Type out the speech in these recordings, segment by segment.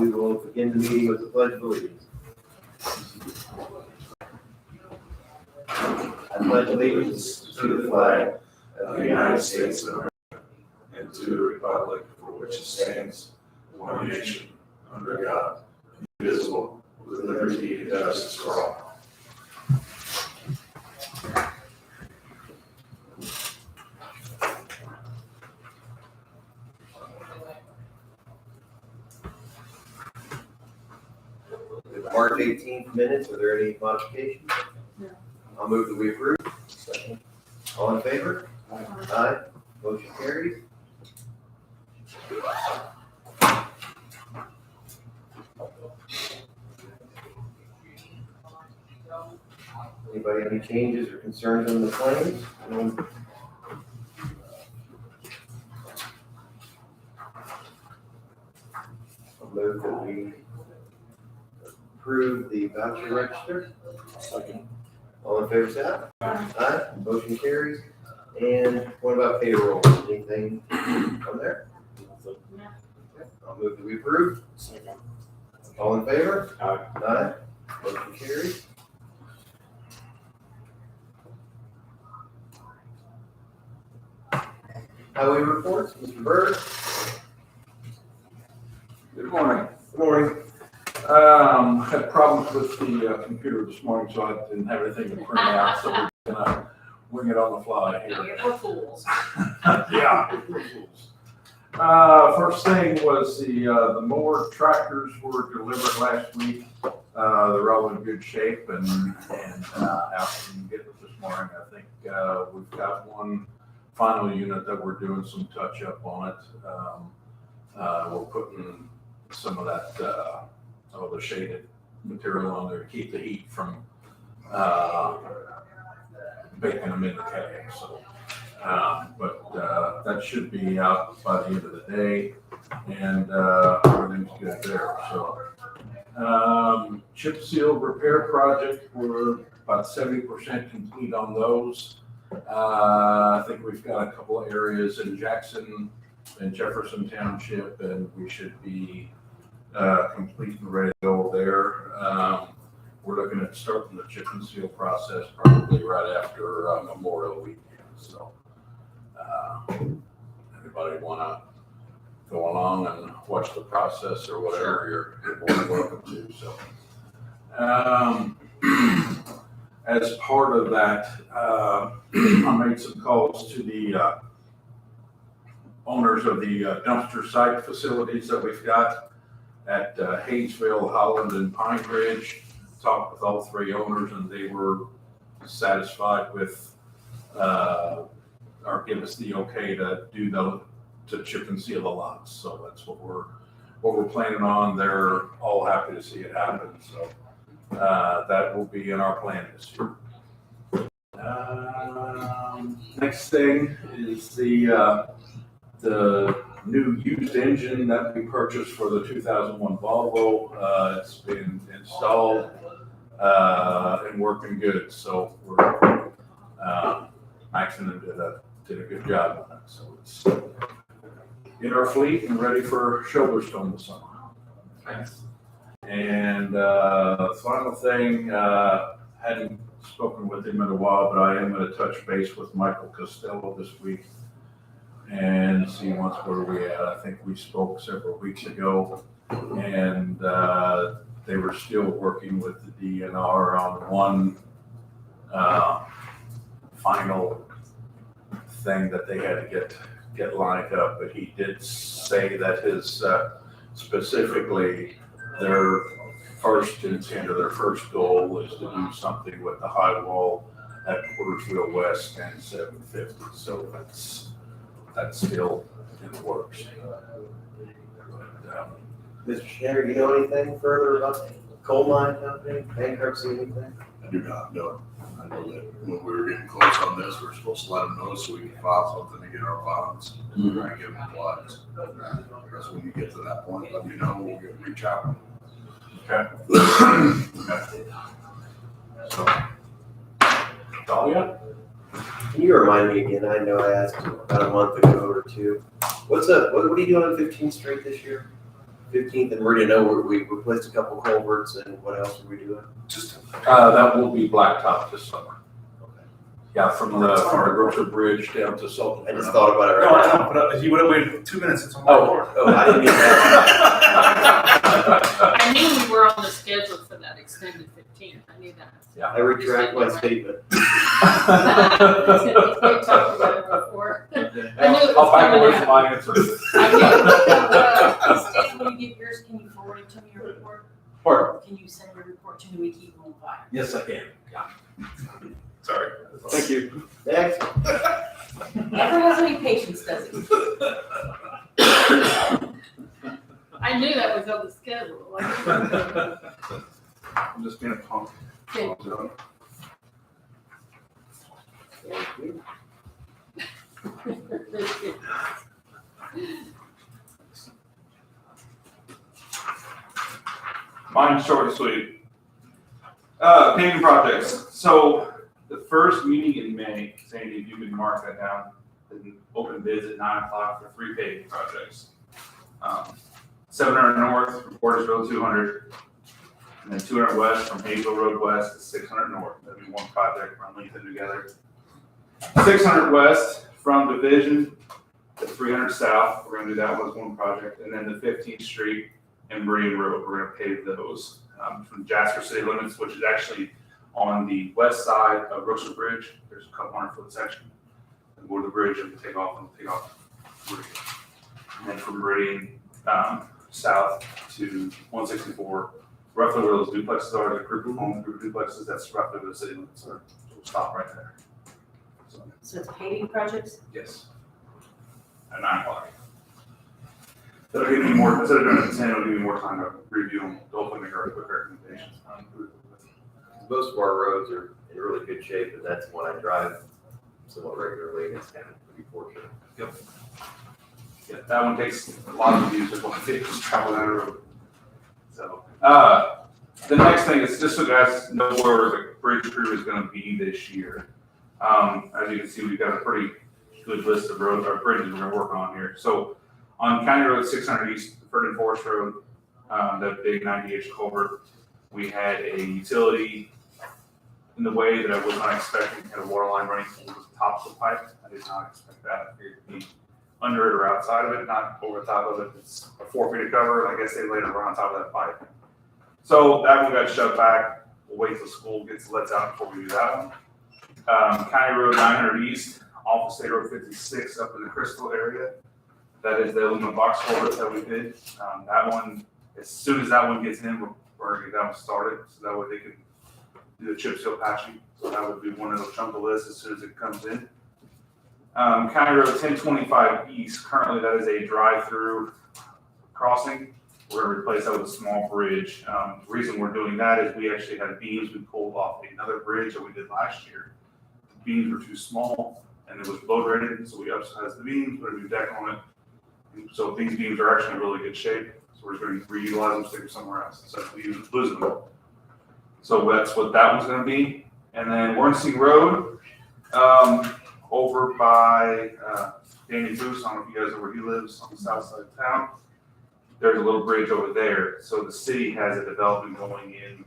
We will begin the meeting with the Pledge of Allegiance. I pledge allegiance to the flag of the United States of America and to the republic for which it stands, one nation, under God, indivisible, with liberty and justice for all. March 18th minutes, are there any modifications? No. I'll move that we approve. Second. All in favor? Aye. Motion carries. Anybody have any changes or concerns on the claims? I'll move that we approve the voucher register. Second. All in favor, say aye. Aye. Motion carries. And what about payroll? Anything on there? I'll move that we approve. Second. All in favor? Aye. Aye. Motion carries. Highway reports, Mr. Byrd. Good morning. Good morning. Had problems with the computer this morning, so I didn't have anything to print out, so we're gonna wing it on the fly here. We're fools. Yeah. First thing was the mower tractors were delivered last week. They're all in good shape and out and get it this morning. I think we've got one final unit that we're doing some touch up on it. We're putting some of that the shaded material on there to keep the heat from baking them in the cab. So, but that should be out by the end of the day, and everything's good there. So, chip seal repair project, we're about 70% complete on those. I think we've got a couple of areas in Jackson and Jefferson Township, and we should be complete and ready to go there. We're looking at starting the chip and seal process probably right after Memorial Weekend. So, anybody want to go along and watch the process or whatever, you're more than welcome to. So, as part of that, I made some calls to the owners of the dumpster site facilities that we've got at Hayesville, Holland, and Pine Ridge. Talked with all three owners, and they were satisfied with or give us the okay to do to chip and seal the lots. So that's what we're planning on. They're all happy to see it happen. So that will be in our plan this year. Next thing is the new used engine that we purchased for the 2001 Volvo. It's been installed and working good. So we're Maxon did a good job on it. So it's in our fleet and ready for shoulder stone this summer. Thanks. And final thing, hadn't spoken with him in a while, but I am going to touch base with Michael Costello this week and see once where we at. I think we spoke several weeks ago, and they were still working with the DNR on one final thing that they had to get lined up. But he did say that his specifically their first intent or their first goal is to do something with the high wall at Portersville West and 750. So that's still in the works. Mr. Schneider, do you know anything further about the coal mine company, bankruptcy, anything? I do not know. I know that when we were getting close on this, we were supposed to let them know so we could file something to get our bonds and try and give them blocks. Because when you get to that point, let me know, we'll reach out. Okay. So, Dahlia? Can you remind me again? I know I asked about a month ago or two. What are you doing on 15th Street this year? 15th and Meridian, know we replaced a couple culverts, and what else are we doing? Just That will be blacktop this summer. Okay. Yeah, from the Grocer Bridge down to Sultan. I just thought about it no, right I now. know, but if you would have waited 2 minutes, it's on my Oh. board. Oh, I didn't mean that. I knew we were on the schedule for that extended 15th. I knew that. I retract my statement. We talked about it before. I knew it I'll was back coming away out. from my answer. Steve, when you get yours, can you forward it to me, your report? Pardon? Can you send your report to me, we keep them on file? Yes, I can. Yeah. Sorry. Thank you. Next. Never has any patience, does he? I knew that was on the schedule. I'm just being a punk. Okay. Mine's short and sweet. Paving projects. So the first meeting in May, Sandy, if you could mark that down, and open bids at 9 o'clock for 3 paving projects. 700 north from Porter's Road 200, and then 200 west from Hazel Road west to 600 north. That'd be one project, run length together. 600 west from Division to 300 south. We're gonna do that one as one project, and then the 15th Street and Meridian Road, we're gonna pave those from Jasper city limits, which is actually on the west side of Grocer Bridge. There's a couple 100-foot section. And go to the bridge and take off Meridian. And then from Meridian south to 164, roughly where those duplexes are, the group of homes, group of duplexes, that's roughly where the city limits are. So we'll stop right there. So, So it's paving projects? yes. At 9 o'clock. That'll give me more, instead of doing it at 10, it'll give me more time to review them, to hopefully make our quick recommendations. Most of our roads are in really good shape, and that's one I drive somewhat regularly, and it's kind of pretty fortunate. Yeah, that one takes a lot of views of what vehicles travel that road. So, the next thing is just so you guys know where the bridge crew is gonna be this year. As you can see, we've got a pretty good list of roads, or bridges we're gonna work on here. So on County Road 600 East, Ferdinand Forest Road, that big 90-inch culvert, we had a utility in the way that I was not expecting, had a water line running over the top of the pipe. I did not expect that. It would be under it or outside of it, not over the top of it. It's a 4 feet of cover, and I guess they laid it right on top of that pipe. So that one got shoved back. We'll wait till school gets lets out before we do that one. County Road 900 East, off of State Road 56 up in the Crystal area. That is the aluminum box culvert that we did. That one, as soon as that one gets in, we're gonna get that one started, so that way they can do the chip seal patching. So that would be one that'll jump the list as soon as it comes in. County Road 1025 East, currently that is a drive-through crossing. We're gonna replace that with a small bridge. The reason we're doing that is we actually had beams we pulled off another bridge that we did last year. The beams were too small and it was load rated, so we upsized the beams, put a new deck on it. And so these beams are actually in really good shape. So we're just gonna reutilize them, stick them somewhere else instead of losing them. So that's what that one's gonna be. And then Warrenstein Road, over by Danny Goose, I don't know if you guys know where he lives, on the south side of town. There's a little bridge over there. So the city has a development going in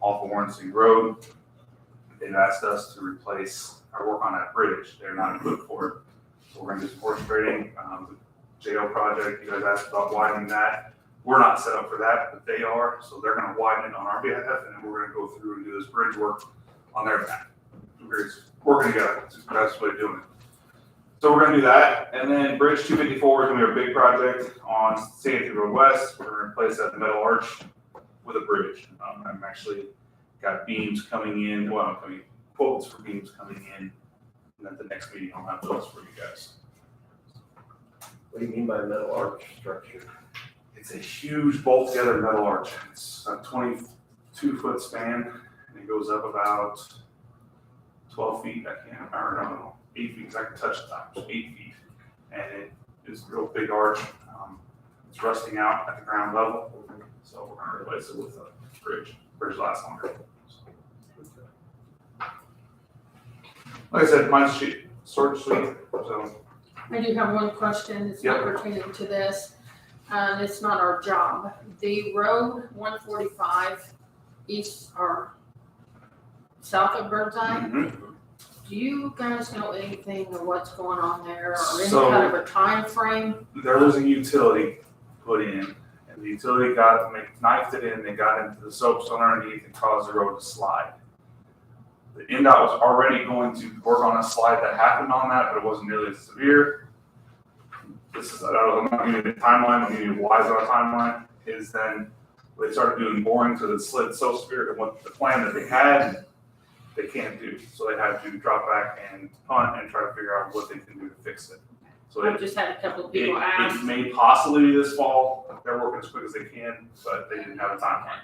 off of Warrenstein Road. They've asked us to replace or work on that bridge. They're not equipped for it. So we're gonna do some horse trading. The jail project, you guys asked about widening that. We're not set up for that, but they are. So they're gonna widen it on our behalf, and then we're gonna go through and do this bridge work on their behalf. We're working together. It's the best way of doing it. So we're gonna do that, and then Bridge 254 is gonna be our big project on Santee Road West. We're gonna replace that metal arch with a bridge. I'm actually got beams coming in, quotes for beams coming in, and at the next meeting I'll have those for you guys. What do you mean by metal arch structure? It's a huge bolt together metal arch. It's a 22-foot span, and it goes up about 12 feet. I don't know, 8 feet, because I can touch the top, so 8 feet. And it is a real big arch. It's rusting out at the ground level, so we're gonna replace it with a bridge. Bridge lasts longer. Like I said, mine's short and sweet, so. I do have one question. It's not Yep. pertaining to this. it's not our job. The road 145 east or south of Birdseye, do you guys know anything of what's going on there or any So- kind of a time frame? There was a utility put in, and the utility knifed it in, they got into the soapstone underneath and caused the road to slide. The NDOT was already going to work on a slide that happened on that, but it wasn't nearly as severe. I'm not giving you the timeline, I'm giving you why it's on a timeline, is then they started doing boring because it slid so severe, and what the plan that they had, they can't do. So they had to drop back and punt and try to figure out what they can do to fix it. So I've just had a couple of people it ask. may possibly be this fall. They're working as quick as they can, but they didn't have a timeline.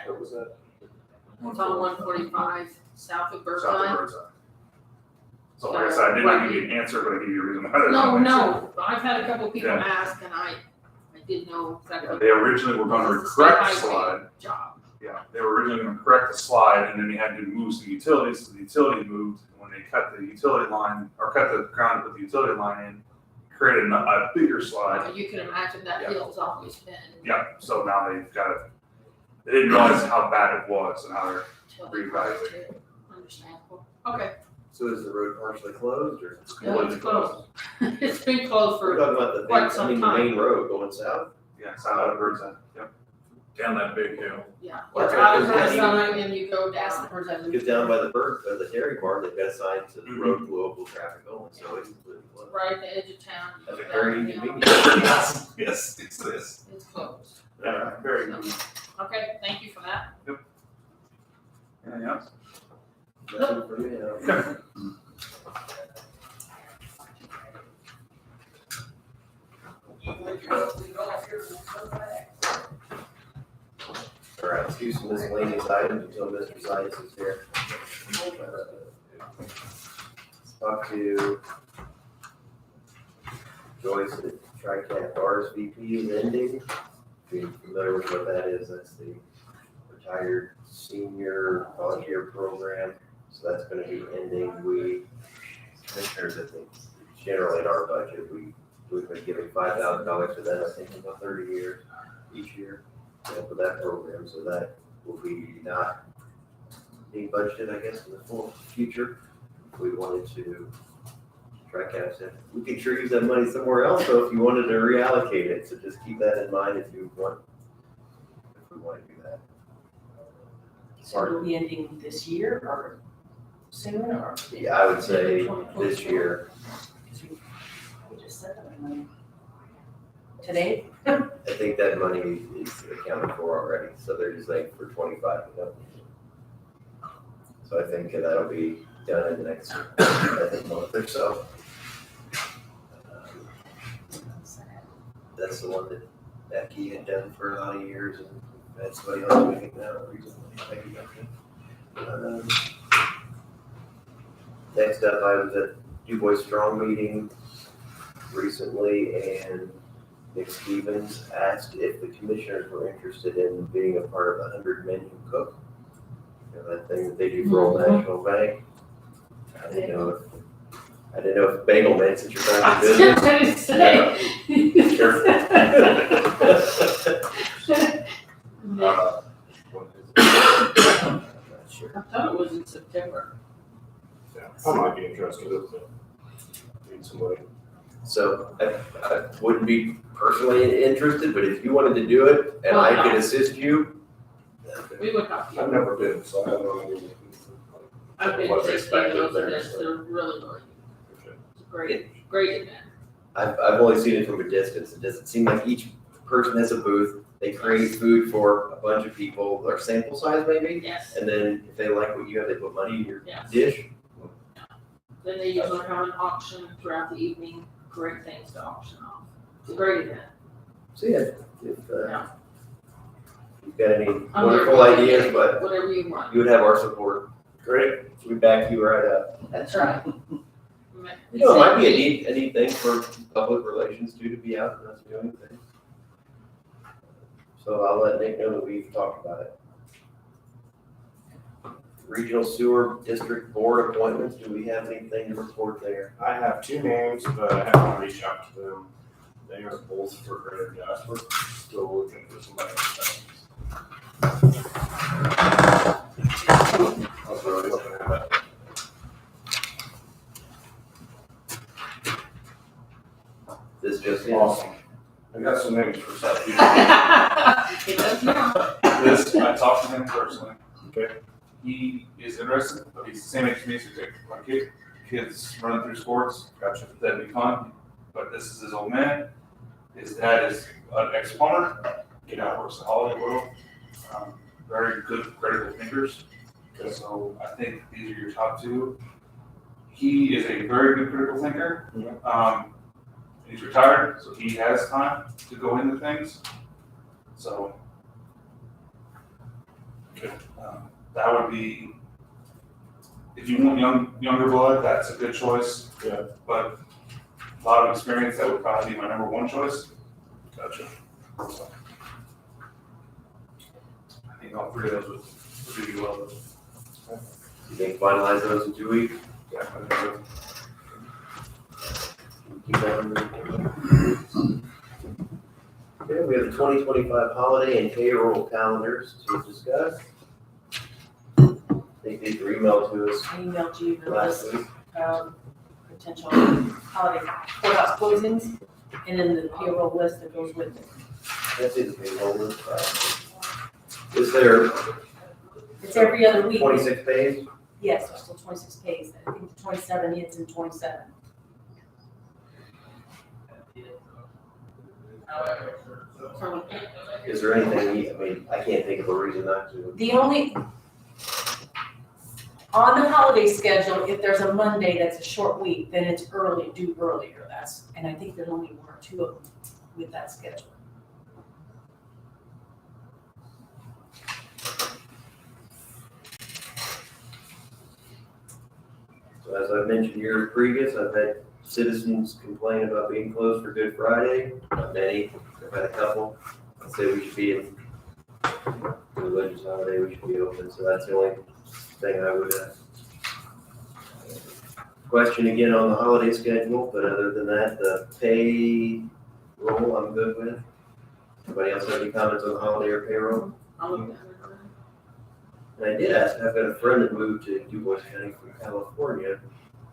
What was that? It's on 145 south of South of Birdseye. Birdseye. So like I said, I did not give you an answer, but I gave you a reason why. I didn't No, have an answer. no, I've had a couple of people Yeah. ask and I didn't know Yeah, exactly. they originally were gonna This is the correct the state slide. highway Job. Yeah, they were originally gonna correct the slide and then they had to move some utilities, so the utility moved. And when they cut the utility line, or cut the ground to put the utility line in, created a bigger slide. You can imagine that Yeah. hill's always been. Yeah, so now they've got it. They didn't realize how bad it was and how they're, Till they Reevaluate. it. Understandable. Okay, So is the road partially closed or? it's no, completely it's closed. closed. It's been closed We're for, talking about the quite big, some I mean, the time. main road going south. Yeah, it's out of Birdseye. Yep. Down that big hill. yeah. Well, It's out of that's right. Birdseye and you go down. Get down by the the dairy barn, they've got a sign to the Mhm. road global traffic only, so it's completely closed. Right at the edge of town. That's You go very down, inconvenient. Yes, yes, it's this. It's closed. Yeah, very good. Okay, thank you for that. Anything else? Nothing for me, no. All right, let's do some miscellaneous items until Mr. Science is here. Let's talk to Joyce at TriCap. RSVP is ending. If you're familiar with what that is, that's the retired senior volunteer program. So that's gonna be ending. We, commissioners, I think, generally in our budget, we've been giving $5,000 to them, I think, in about 30 years, each year, for that program. So that will be not being budgeted, I guess, in the full future. If we wanted to try cash it, we could sure use that money somewhere else, so if you wanted to reallocate it, so just keep that in mind if we want to do that. So it'll be ending this year or soon or? Yeah, I would say this year. We just said that money. Today? I think that money is accounted for already, so they're just like for 25, you know? So I think that'll be done in the next, I think, month or so. That's the one that Becky had done for a lot of years, and that's somebody else doing it now recently. Next up, I was at Du Bois Strong meeting recently, and Nick Stevens asked if the commissioners were interested in being a part of the 100 Menu Cook. You know, that thing that they do for Old National Bank. I didn't know if bagel man, since you're trying to do business. I was gonna say. I'm not sure. I thought it was in September. Yeah, I might be interested if they need somebody. So I wouldn't be personally interested, but if you wanted to do it and I could assist you, We would help you. I've never been, so I don't know any. I've been What's to expected those there, events, so. they're really, really, Okay. it's a great event. I've only seen it from a distance. It doesn't seem like each person has a booth. They create food for a bunch of people, or sample size maybe, Yes, and then if they like what you have, they put money in your yes. dish. Then they usually have an auction throughout the evening, great things to auction off. It's a great event. So yeah, if Yeah. you've got any I'm wonderful there. ideas, but Whatever you want. you would have our support. Great, we back you right up. That's right. You know, it might be a neat thing for public relations too, to be out and us doing things. So I'll let Nick know that we've talked about it. Regional Sewer District Board appointments, do we have anything to report there? I have two names, but I haven't reached out to them. They are both for Greater Jasper, still looking for somebody else. I was really looking at that. This just in. Awesome. I got some names for some people. It does not. This, I talked to him personally. Okay. He is interested, but he's the same age as me, so he's like, my kids running through sports. Gotcha. That'd be fun. But this is his old man. His dad is an ex-plumber. He now works in the holiday world. Very good critical thinkers. So I think these are your top two. He is a very good critical thinker. He's retired, so he has time to go into things. So that would be, if you want younger blood, that's a good choice. Yeah. But a lot of experience, that would probably be my number one choice. Gotcha. So, I think all three of those would do well. You think finalize those in 2 weeks? Yeah, I think so. Keep that on. Okay, we have the 2025 holiday and payroll calendars to discuss. I think these were emailed to us I emailed you the last list week. of potential holiday courthouse closings, and then the payroll list that goes with it. That's it, the payroll list. Is there It's every other week. 26 pays? Yes, there's still 26 pays. I think the 27 hits in 27. Is there anything, I mean, I can't think of a reason not to. The only, on the holiday schedule, if there's a Monday that's a short week, then it's due earlier. And I think there's only one or two of them with that schedule. So as I've mentioned years previous, I've had citizens complain about being closed for Good Friday. Not many, I've had a couple. I'd say we should be in religious holiday, we should be open, so that's the only thing I would question again on the holiday schedule, but other than that, the payroll I'm good with. Anybody else have any comments on the holiday or payroll? I'll look at it. And I did ask, I've got a friend that moved to DuBois County from California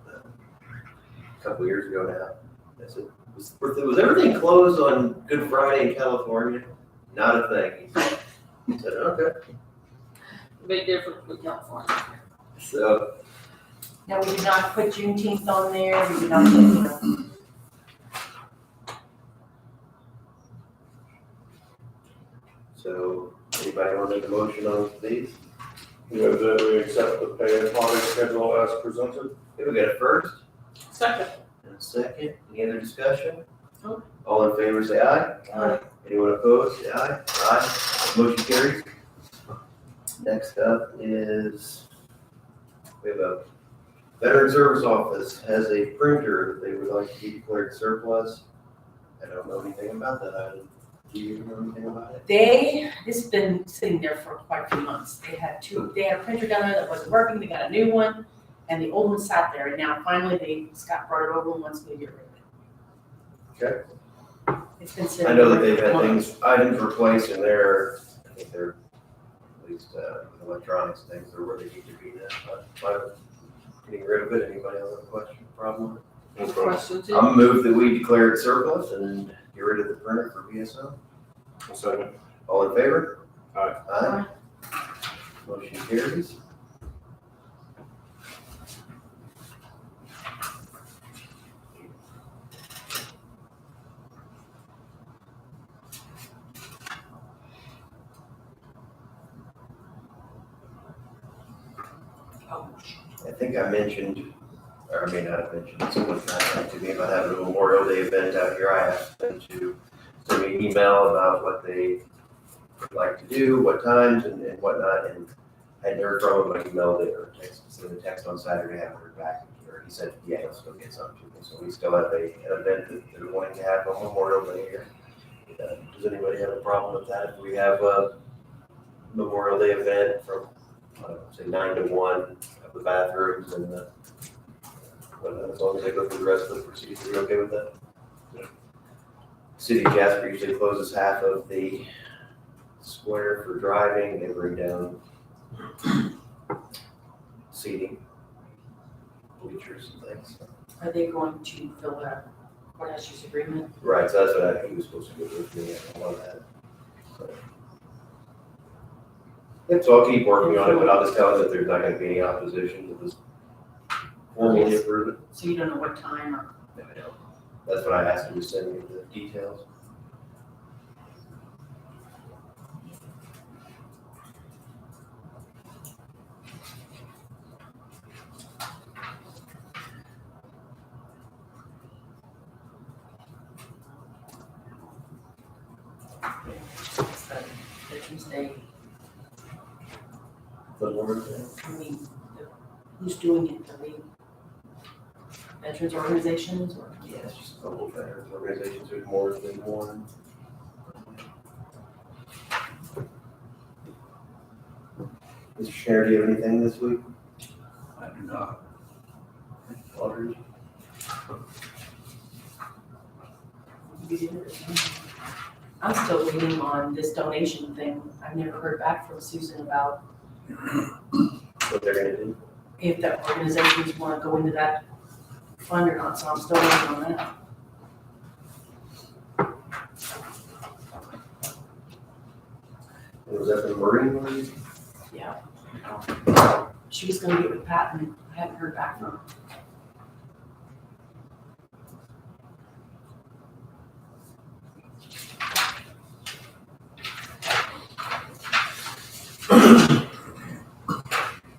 a couple years ago now. I said, was everything closed on Good Friday in California? Not a thing. He said, okay. Big difference with California. So, Now, we did not put Juneteenth on there. We did not put, so anybody want to make a motion on these? Move that we accept the pay and holiday schedule as presented. Okay, we got a first Second. and a second. Any other discussion? No. All in favor, say aye. Aye. Anyone opposed, say aye. Aye. Motion carries. Next up is, we have a Veteran Service Office has a printer that they would like to be declared surplus. I don't know anything about that item. Do you know anything about it? this has been sitting there for quite a few months. They had a printer down there that wasn't working. They got a new one, and the old one sat there. And now finally, Scott brought it over and wants me to get rid of it. Okay. It's been sitting I know that there they've had for months. items replaced in there. I think they're at least electronics things are where they need to be now. But getting rid of it, anybody else have a question, problem? Question two. I'm moved that we declare it surplus and get rid of the printer for VSO. I'll second. All in favor? Aye. Aye. Motion carries. I think I mentioned, or I may not have mentioned, someone contacted me about having a Memorial Day event out here. I asked them to send me an email about what they would like to do, what times and whatnot, and I hadn't heard from him. I emailed it or sent a text on Saturday, I haven't heard back. Or he said, yeah, he'll still get something to me. So we still have an event that they're wanting to have on Memorial Day here. Does anybody have a problem with that? If we have a Memorial Day event from, say 9 to 1 of the bathrooms and as long as they go through the rest of the procedure, you okay with that? City of Jasper usually closes half of the square for driving. They bring down seating, bleachers and things. Are they going to fill out courthouse use agreement? Right, so that's what he was supposed to do with me on that. So. Yep, so I'll keep working on it, but I'll just tell him that there's not gonna be any opposition to this formally approve it. So you don't know what time or? No, I don't. That's what I asked him to send me the details. The Tuesday, The Lord, I mean, who's doing it? Are they veterans organizations or? yeah, it's just a couple of veterans organizations, there's more than one. Mr. Schneider, do you have anything this week? I do not. Aldridge? I'm still waiting on this donation thing. I've never heard back from Susan about What they're gonna do? if the organizations want to go into that fund or not, so I'm still waiting on that. Was that the Marine one? Yeah. She was gonna get with Pat and I haven't heard back from her.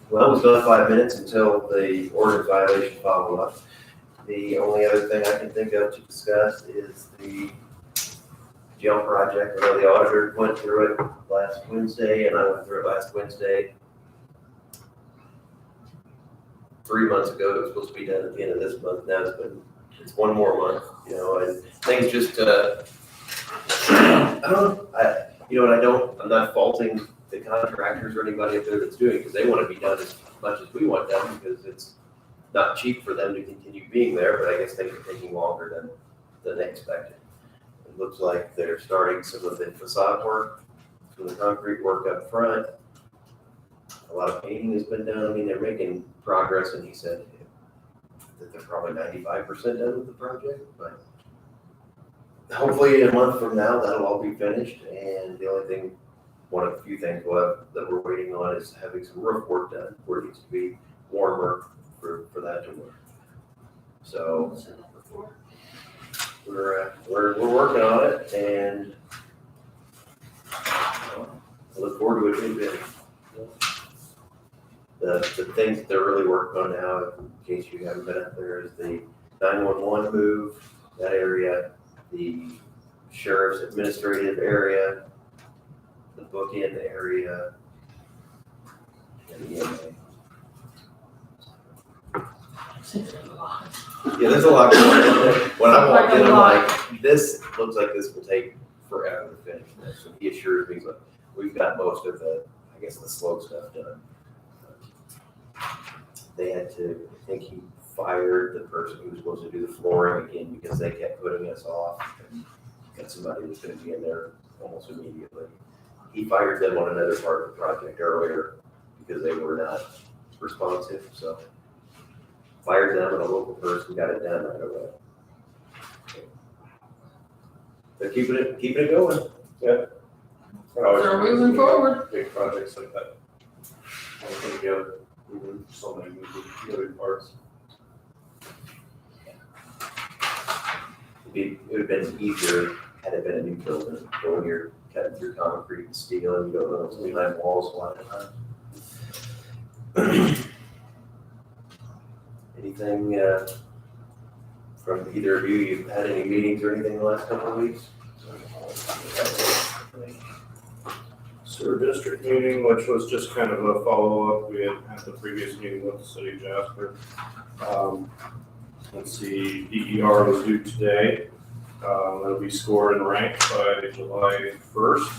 Well, we still have 5 minutes until the ordinance violation follow-up. The only other thing I can think of to discuss is the jail project. I know the auditor went through it last Wednesday, and I went through it last Wednesday. 3 months ago, it was supposed to be done at the end of this month. Now it's one more month, you know, and things just, I don't know, I'm not faulting the contractors or anybody up there that's doing it, because they want to be done as much as we want done, because it's not cheap for them to continue being there, but I guess things are taking longer than they expected. It looks like they're starting some of the facade work, some of the concrete work up front. A lot of painting has been done. I mean, they're making progress, and he said that they're probably 95% done with the project, but hopefully in a month from now, that'll all be finished, and the only thing, one of the few things that we're waiting on is having some roof work done, where it needs to be warmer for that to work. So we're working on it, and I look forward to it being finished. The things that they're really working on now, in case you haven't been up there, is the 911 move, that area, the sheriff's administrative area, the bookend area, and the EMA. Yeah, there's a lot going on. When I walked in, I'm like, this looks like this will take forever to finish. So he assures me, but we've got most of the, I guess, the slow stuff done. They had to, I think he fired the person who was supposed to do the flooring again because they kept putting us off. And got somebody who's going to be in there almost immediately. He fired them on another part of the project earlier because they were not responsive. So fired them, and a local person got it done right away. They're keeping it going. Yeah. They're moving forward. Big projects like that. All come together, so many moving parts. It would have been easier had it been a new building. But when you're cutting through concrete and steel and you don't know what's behind walls a lot of times. Anything from either of you? You've had any meetings or anything the last couple of weeks? Sewer district meeting, which was just kind of a follow-up. We had the previous meeting with the city of Jasper. Let's see, DER was due today. That'll be scored and ranked by July 1st.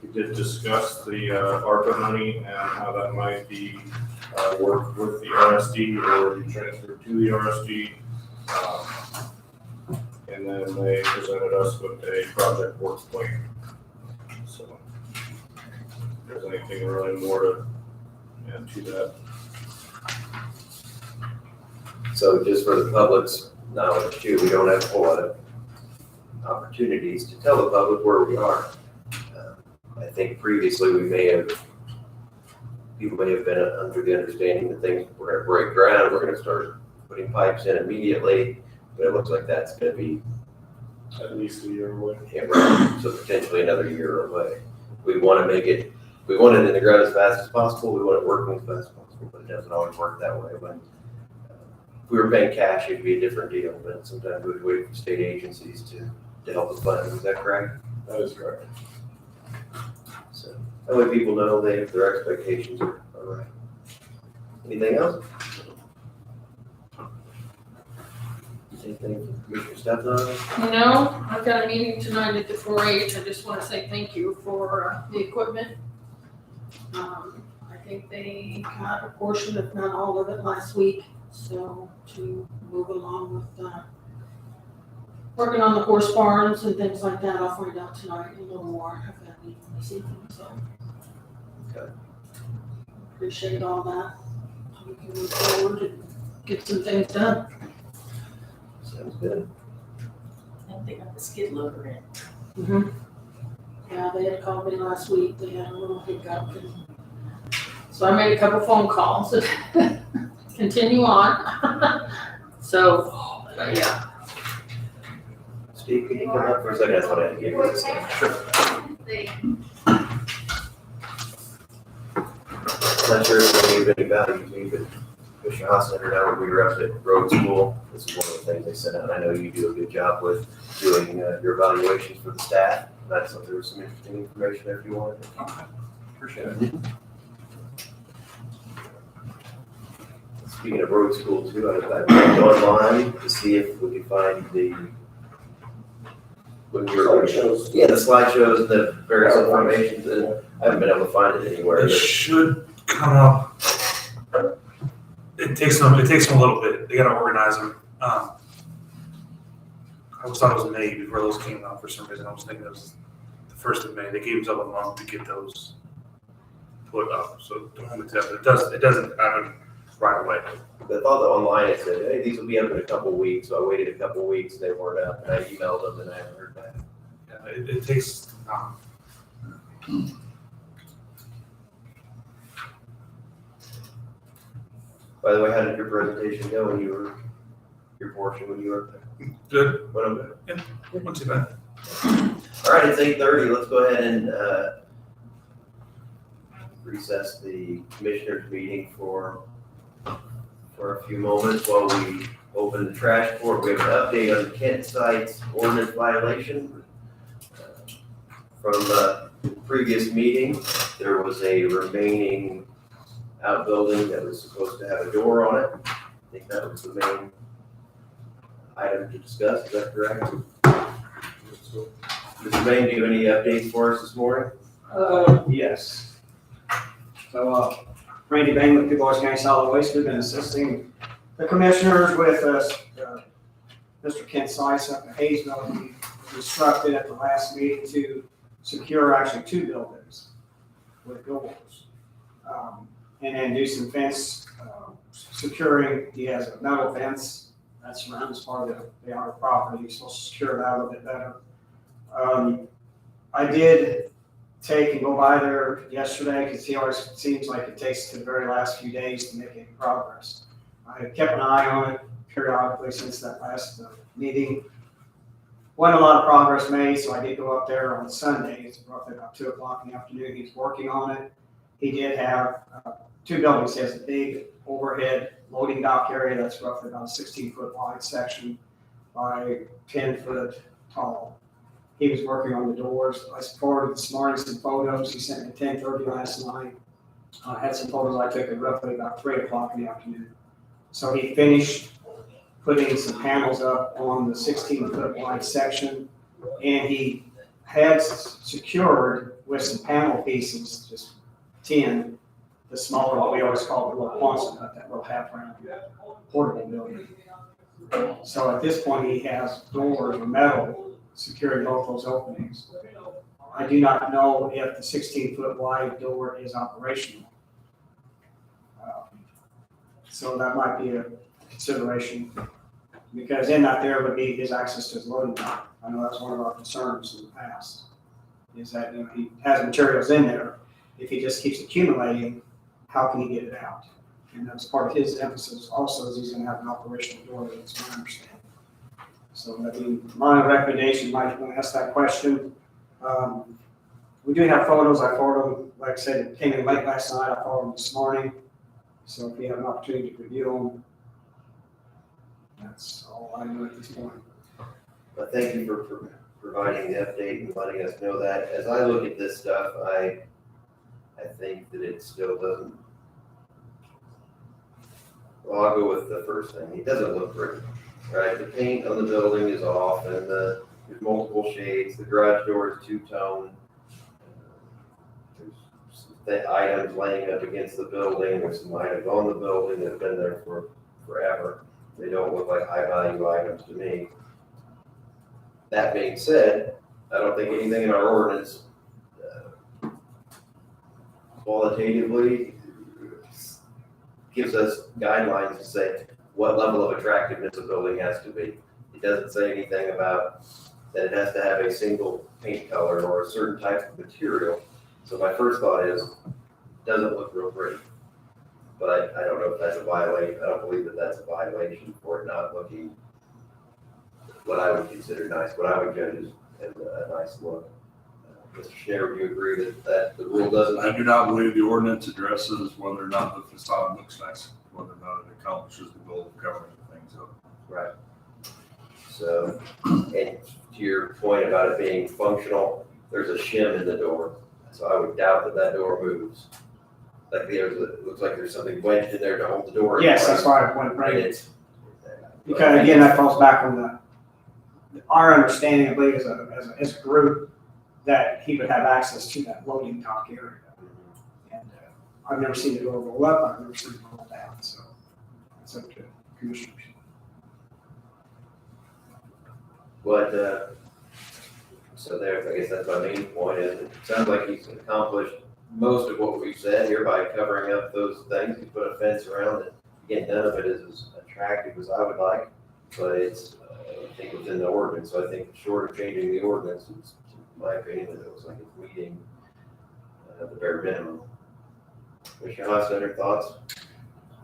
We did discuss the ARPA money and how that might be worked with the RSD or be transferred to the RSD. then they presented us with a project work plan. So, if there's anything really more to add to that. So just for the public's knowledge too, we don't have a whole lot of opportunities to tell the public where we are. I think previously people may have been under the understanding that things were gonna break ground, we're gonna start putting pipes in immediately, but it looks like that's gonna be, At least a year away. yeah, right, so potentially another year away. We want it in the ground as fast as possible, we want it working as fast as possible, but it doesn't always work that way. When if we were paying cash, it'd be a different deal, but sometimes we'd wait for state agencies to help us fund, is that correct? That is correct. So that way people know their expectations are right. Anything else? Anything from Commissioner Stefan? No, I've got a meeting tonight at the 4-H. I just want to say thank you for the equipment. I think they got a portion, if not all of it, last week. So to move along with working on the horse barns and things like that, I'll find out tonight a little more. I've got a meeting this evening, so. Okay. Appreciate all that. We can move forward and get some things done. Sounds good. I think they got the skid loader in. Yeah, they had called me last week. They had a little hiccup. So I made a couple phone calls and continue on. So, yeah. Steve, can you come up for a second? I just wanted to give you this thing. Not sure if any of any value to me, but Commissioner Haas and I, we were up at road school. This is one of the things they sent out. I know you do a good job with doing your evaluations for the staff. That's there was some interesting information there if you wanted. Appreciate it. Speaking of road school too, I looked online to see if we could find slideshows. Yeah, the slideshows and the various information. I haven't been able to find it anywhere. It should come up. It takes them a little bit. They gotta organize them. I thought it was May before those came out for some reason. I was thinking it was the 1st of May. They gave themselves a month to get those put up. So don't hold it to that. It doesn't happen right away. I thought that online it said, hey, these will be up in a couple of weeks. So I waited a couple of weeks and they weren't up. And I emailed them and I haven't heard back. Yeah, it takes. By the way, how did your presentation go when your portion when you were up there? Good. Went okay? Yeah, not too bad. All right, it's 8:30. Let's go ahead and recess the commissioners meeting for a few moments while we open the trash port. We have an update on the Kent site's ordinance violation. From the previous meeting, there was a remaining outbuilding that was supposed to have a door on it. I think that was the main item to discuss. Is that correct? Mr. Bain, do you have any updates for us this morning? Yes. So, Randy Bain with DuBois County Solid Waste, we've been assisting the commissioners with Mr. Kent Slice up in Hayesville. We instructed at the last meeting to secure actually 2 buildings with doors. And then do some fence securing. He has a metal fence that surrounds part of the outer property. He's supposed to secure that a little bit better. I did take and go by there yesterday because he always seems like it takes to the very last few days to make any progress. I have kept an eye on it periodically since that last meeting. Wasn't a lot of progress made, so I did go up there on Sunday. It's roughly about 2 o'clock in the afternoon. He's working on it. He did have 2 buildings. He has a big overhead loading dock area that's roughly about a 16-foot wide section by 10 foot tall. He was working on the doors. I forwarded this morning some photos. He sent me at 10:30 last night. I had some photos I took at roughly about 3 o'clock in the afternoon. So he finished putting some panels up on the 16-foot wide section, and he had secured with some panel pieces, just 10, the smaller, what we always call the little Quonset hut, that little half round portable building. So at this point, he has doors or metal securing both those openings. I do not know if the 16-foot wide door is operational. So that might be a consideration, because in that there would be his access to his loading dock. I know that's one of our concerns in the past, is that, you know, he has materials in there. If he just keeps accumulating, how can he get it out? And that's part of his emphasis also, is he's gonna have an operational door, that's my understanding. So, I mean, my recommendation, might want to ask that question. We do have photos, I forwarded them, like I said, it came in late last night, I forwarded them this morning. So if you have an opportunity to review them, that's all I know at this point. But thank you for providing the update and letting us know that. As I look at this stuff, I think that it still doesn't. Well, I'll go with the first thing. It doesn't look pretty, right? The paint on the building is off, and there's multiple shades. The garage door is two-tone. There's the items laying up against the building. There's some items on the building that have been there for forever. They don't look like high-value items to me. That being said, I don't think anything in our ordinance qualitatively gives us guidelines to say what level of attractiveness a building has to be. It doesn't say anything about that it has to have a single paint color or a certain type of material. So my first thought is, it doesn't look real pretty. But I don't know if that's a violation. I don't believe that that's a violation for it not looking what I would consider nice, what I would judge as a nice look. Mr. Schneider, would you agree that the rule doesn't? I do not believe the ordinance addresses whether or not the facade looks nice, whether or not it accomplishes the goal of covering the things up. Right. So, and to your point about it being functional, there's a shim in the door. So I would doubt that door moves. Like it looks like there's something wedged in there to hold the door. Yes, that's why I went right. And it's. Because again, that falls back on our understanding, I believe, as a group, that he would have access to that loading dock area. And I've never seen the door roll up, I've never seen it roll down, so it's up to commissioners. But, so there, I guess that's my main point is, it sounds like he's accomplished most of what we've said here by covering up those things. He put a fence around it. Again, none of it is as attractive as I would like, but it's, I think, within the ordinance. So I think short of changing the ordinance, it's, in my opinion, it looks like it's meeting the bare minimum. Commissioner Hodgson, your thoughts?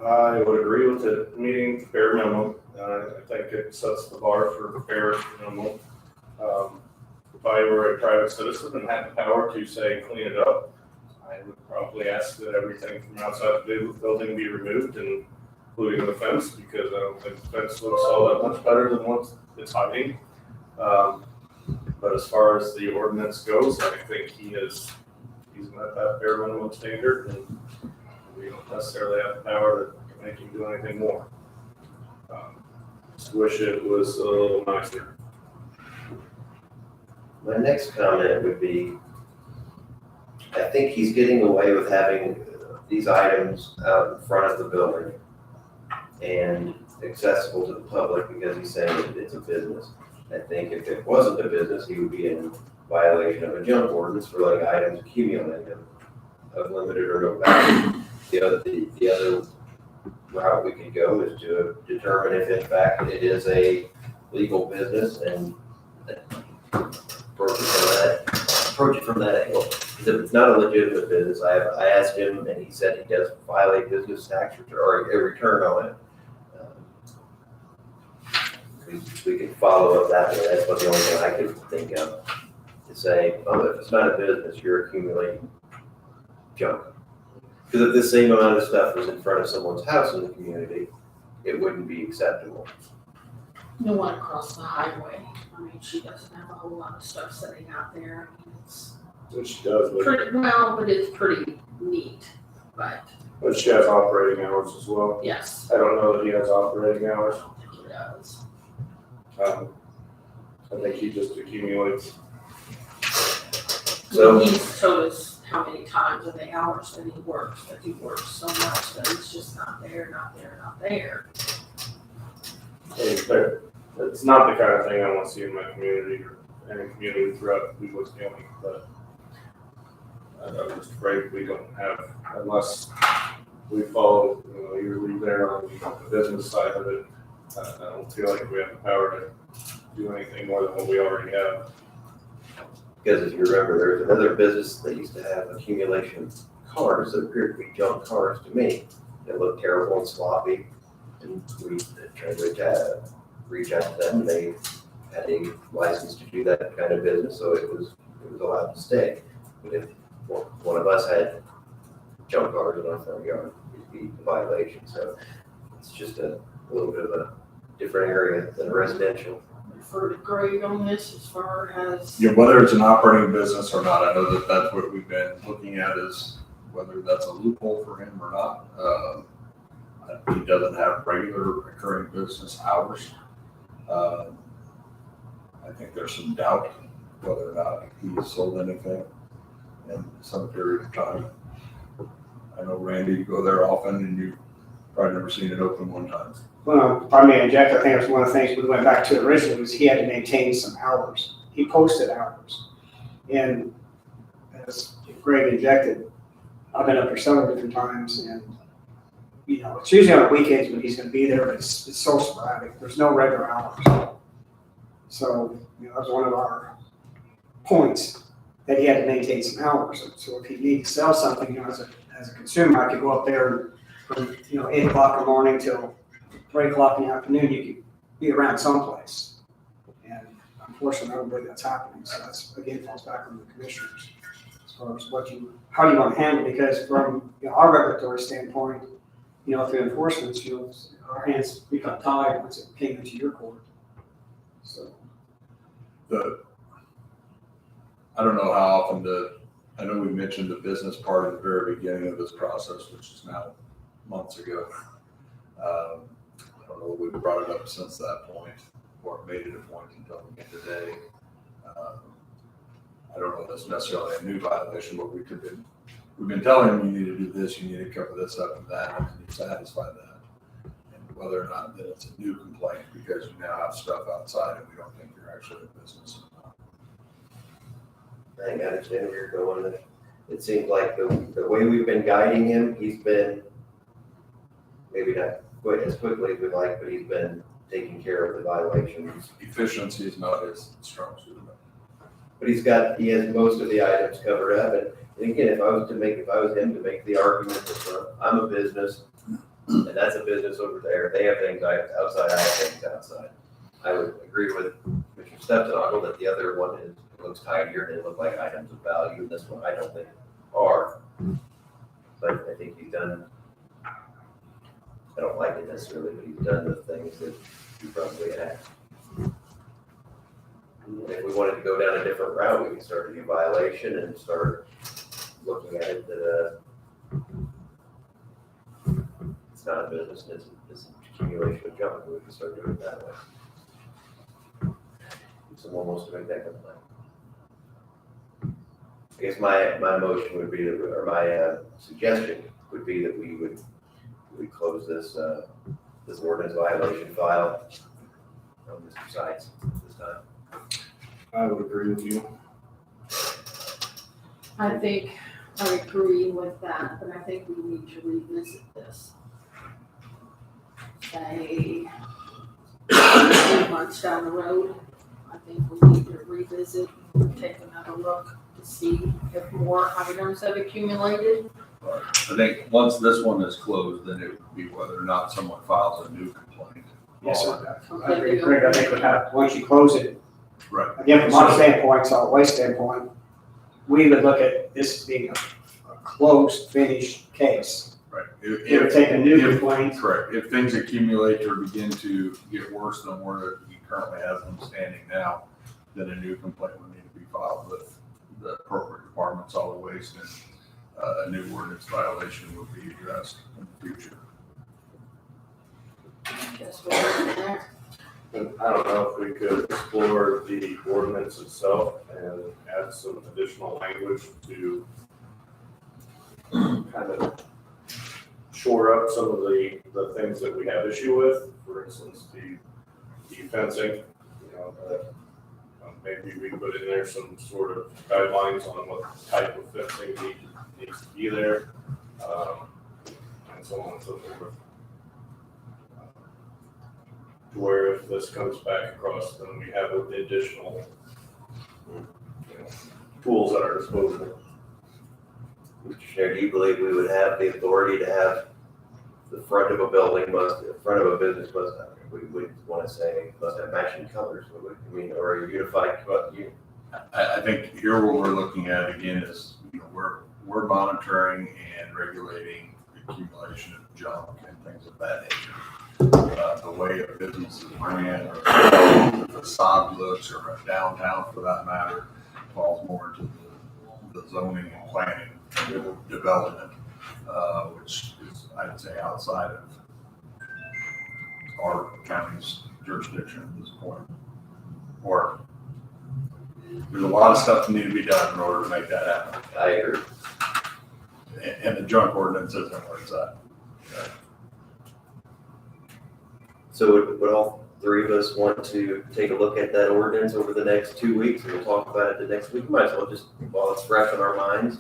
I would agree with it meeting the bare minimum. I think it sets the bar for the bare minimum. If I were a private citizen and had the power to say clean it up, I would probably ask that everything from outside the building be removed, including the fence, because I don't think the fence looks all that much better than what it's hiding. But as far as the ordinance goes, I think he's met that bare minimum standard, and we don't necessarily have the power to make him do anything more. Just wish it was a little nicer. My next comment would be, I think he's getting away with having these items out in front of the building and accessible to the public because he's saying that it's a business. I think if it wasn't a business, he would be in violation of a junk ordinance for letting items accumulate of limited or no value. The other route we could go is to determine if in fact it is a legal business and approach it from that angle. Because if it's not a legitimate business, I asked him and he said he does violate business tax return or a return on it. We could follow up that way. That's about the only thing I could think of to say, oh, if it's not a business, you're accumulating junk. Because if this same amount of stuff was in front of someone's house in the community, it wouldn't be acceptable. The one across the highway, I mean, she doesn't have a whole lot of stuff sitting out there. I mean, it's Which she does, pretty, well, but it's pretty neat, but she has operating hours as well. yes, I don't know that he has operating hours. I don't think he does. I think he just accumulates. So- He's told us how many times in the hours that he works so much that it's just not there, not there, not there. It's not the kind of thing I want to see in my community or any community throughout Dubois County, but I'm just afraid we don't have, unless we follow, you're leave there on the business side of it. I don't feel like we have the power to do anything more than what we already have. Because if you remember, there's another business that used to have accumulation cars that appeared to be junk cars to me. They looked terrible and sloppy, and we tried to reach out to them, and they had a license to do that kind of business, so it was allowed to stay. But if one of us had junk cars in our front yard, it'd be a violation, so it's just a little bit of a different area than residential. Refer to Greg on this as far as. Yeah, whether it's an operating business or not, I know that that's what we've been looking at, is whether that's a loophole for him or not. He doesn't have regular recurring business hours. I think there's some doubt whether or not he sold anything in some period of time. I know, Randy, you go there often and you've probably never seen it open one time. Well, pardon me, Jack, I think that's one of the things we went back to originally, was he had to maintain some hours. He posted hours. And as Greg injected, I've been up there several different times, and, it's usually on the weekends when he's gonna be there, but it's so sporadic. There's no regular hours. So, that was one of our points, that he had to maintain some hours. So if he needed to sell something, as a consumer, I could go up there from, 8 o'clock in the morning till 3 o'clock in the afternoon, you could be around someplace. And unfortunately, I don't believe that's happening. So that's, again, falls back on the commissioners as far as how you want to handle it. Because from our regulatory standpoint, through enforcement, our hands become tied once it came into your court. So. I don't know how often I know we mentioned the business part at the very beginning of this process, which is now months ago. I don't know if we've brought it up since that point, or made it a point until today. I don't know if that's necessarily a new violation, but we've been telling him, you need to do this, you need to cover this up and that, and you satisfy that. And whether or not that it's a new complaint because you now have stuff outside and we don't think you're actually in business. I think I understand where you're going. It seems like the way we've been guiding him, he's been, maybe not quite as quickly as we'd like, but he's been taking care of the violations. Efficiency is not his strong suit. But he has most of the items covered up. And again, if I was him to make the argument that I'm a business and that's a business over there, they have things outside, I have things outside. I would agree with Mr. Steptoe that the other one looks tidier and they look like items of value. And this one I don't think are. But I think he's done, I don't like it necessarily, but he's done the things that he probably has. And if we wanted to go down a different route, we could start a new violation and start looking at it that it's not a business, it's an accumulation of junk. We can start doing it that way. Someone wants to make that complaint. I guess my motion would be, or my suggestion would be that we close this ordinance violation file on Mr. Sites this time. I would agree with you. I think I agree with that, but I think we need to revisit this. Say, 3 months down the road, I think we need to revisit, take another look to see if more items have accumulated. I think once this one is closed, then it would be whether or not someone files a new complaint. Yes, sir. I agree, Greg. I think once you close it, Right. again, from our standpoint, solid waste standpoint, we would look at this as being a closed, finished case. Right. It would take a new complaint. Correct. If things accumulate or begin to get worse than where he currently has them standing now, then a new complaint would need to be filed with the appropriate departments, solid waste, and a new ordinance violation will be addressed in the future. Guess we'll go from there. And I don't know if we could explore the ordinance itself and add some additional language to kind of shore up some of the things that we have issue with. For instance, the fencing, maybe we put in there some sort of guidelines on what type of fencing needs to be there, and so on and so forth. Where if this comes back across, then we have the additional tools at our disposal. Mr. Schneider, do you believe we would have the authority to have the front of a building the front of a business must have, we would want to say, must have matching colors, would we? I mean, or a unified, I think here what we're looking at again is, we're monitoring and regulating the accumulation of junk and things of that nature. The way a business is ran, or the facade looks, or a downtown for that matter, falls more into the zoning and planning development, which is, I'd say, outside of our county's jurisdiction at this point. Or there's a lot of stuff that need to be done in order to make that happen. I agree. And the junk ordinance isn't where it's at. So would all three of us want to take a look at that ordinance over the next 2 weeks, and we'll talk about it the next week? Might as well just, while it's fresh in our minds,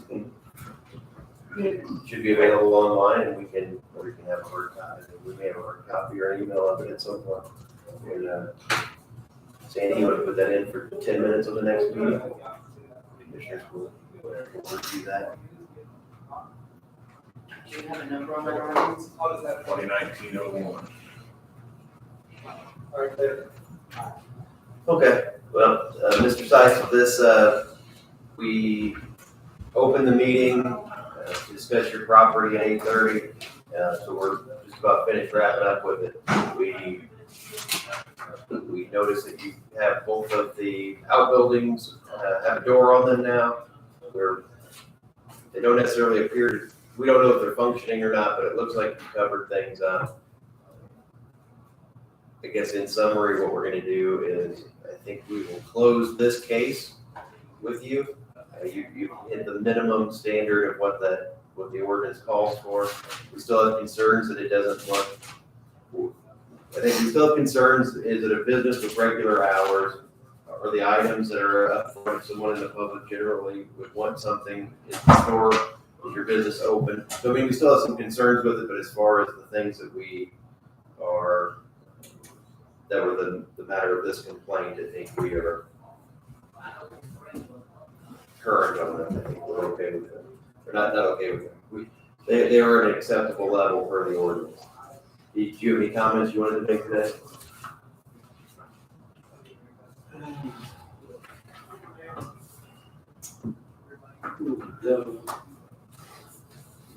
it should be available online, and we can have a hard copy. We may have a hard copy or an email of it at some point. And, Sandy, you want to put that in for 10 minutes of the next meeting? Commissioners will review that. Do you have a number on that ordinance? 2019-01. Okay, well, Mr. Sykes, this, we opened the meeting, to discuss your property at 8:30, so we're just about finished wrapping up with it. We noticed that you have both of the outbuildings, have a door on them now, they don't necessarily appear to, we don't know if they're functioning or not, but it looks like you covered things up. I guess in summary, what we're gonna do is, I think we will close this case with you. You hit the minimum standard of what the ordinance calls for. We still have concerns that it doesn't look, I think we still have concerns, is it a business with regular hours? Or the items that are up front, someone in the public generally would want something in the store, is your business open? So I mean, we still have some concerns with it, but as far as the things that were the matter of this complaint, I think we are current on them. I think we're okay with them. We're not okay with them. They are at an acceptable level for the ordinance. Do you have any comments you wanted to make today?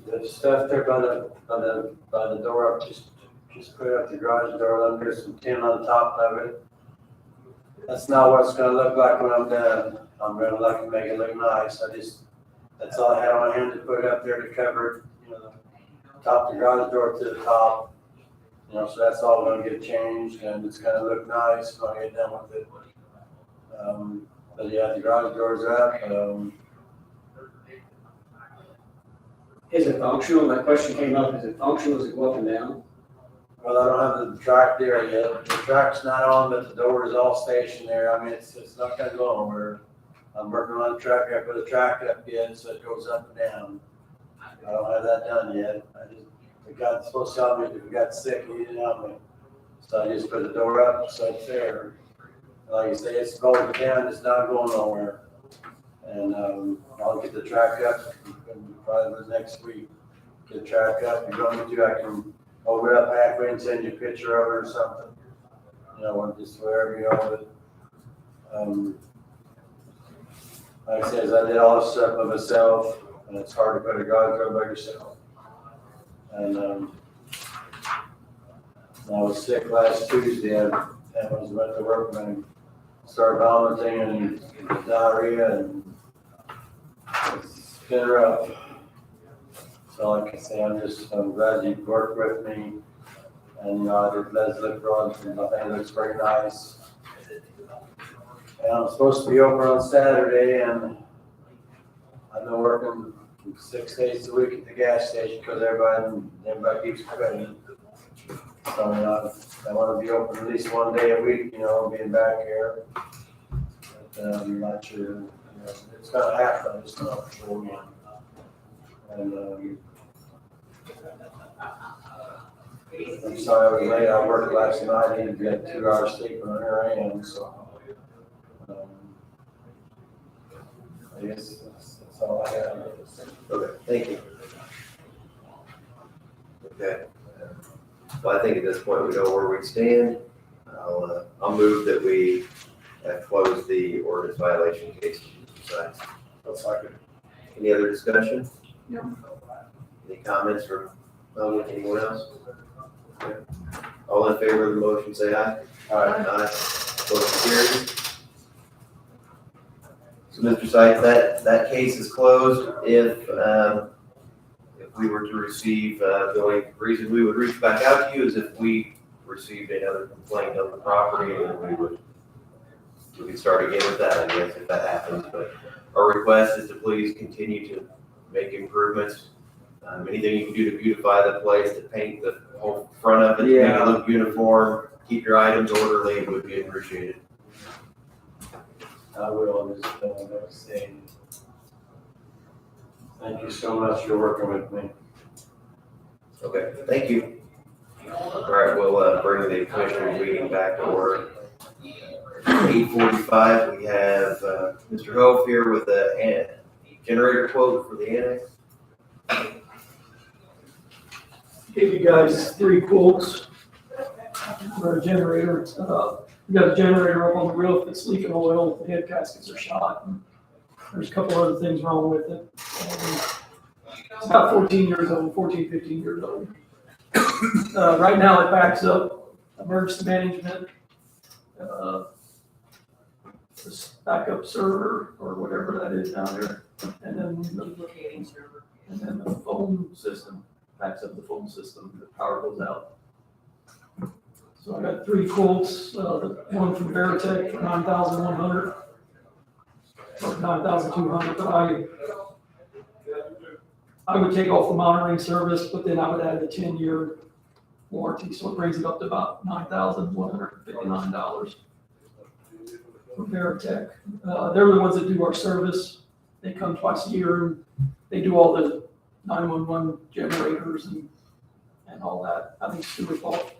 The stuff there by the door up, just put up the garage door, let there's some tin on top of it. That's not what it's gonna look like when I'm done. I'm gonna like to make it look nice. That's all I had on hand to put up there to cover it, top the garage door to the top. So that's all gonna get changed, and it's gonna look nice when I get done with it. But yeah, the garage door's up. Is it functional? That question came up, is it functional? Does it go up and down? Well, I don't have the track there yet. The track's not on, but the door is all stationary. I mean, it's not gonna go nowhere. I'm working on the track. I put a track up yet, so it goes up and down. I don't have that done yet. The guy's supposed to tell me if he got sick, he didn't tell me. So I just put the door up, so it's there. Like you say, it's going down, it's not going nowhere. And I'll get the track up probably next week. Get the track up. If you want me to, I can hold it up halfway and send you a picture of it or something. Just wherever you hold it. Like I said, I did all this stuff by myself, and it's hard to put a garage door by yourself. And I was sick last Tuesday, and I was about to work and I started vomiting and diarrhea, and it's been rough. So like I say, I'm glad you worked with me, and I did Les look for it, and I think it looks very nice. And I'm supposed to be over on Saturday, and I've been working 6 days a week at the gas station because everybody keeps quitting. So So I want to be open at least one day a week, you know, being back here. But I'm not sure, you know, it's gonna happen, I just not sure when. And, I'm sorry I was late, I worked last night, I needed to get 2 hours sleep on her end, so. I guess that's all I have. Okay, thank you. Okay. Well, I think at this point we know where we stand. I'll move that we close the ordinance violation case. That's like it. Any other discussion? No. Any comments from anyone else? Okay. All in favor of the motion, say aye. Aye. Motion carries. So, Mr. Sykes, that case is closed. If we were to receive, the only reason we would reach back out to you is if we received another complaint on the property, and we could start again with that, I guess, if that happens. But our request is to please continue to make improvements. Anything you can do to beautify the place, to paint the whole front of it, to make it look uniform, keep your items orderly, would be appreciated. I will, just say, thank you so much for working with me. Okay, thank you. All right, we'll bring the commissioners meeting back to order. 8:45, we have Mr. Hope here with a generator quote for the annex. Gave you guys 3 quotes for a generator. We got a generator up on the roof that's leaking oil, the head gaskets are shot. And there's a couple other things wrong with it. It's about 14 years old, 14, 15 years old. Right now it backs up emergency management, this backup server or whatever that is down there. And then Duplicating server. the phone system, backs up the phone system, the power goes out. So I got 3 quotes, the one from Veritech for 9,100, or 9,200, but I would take off the monitoring service, but then I would add the 10-year warranty, so it brings it up to about $9,159 from Veritech. They're the ones that do our service. They come twice a year and they do all the 911 generators and all that. I think Stuart bought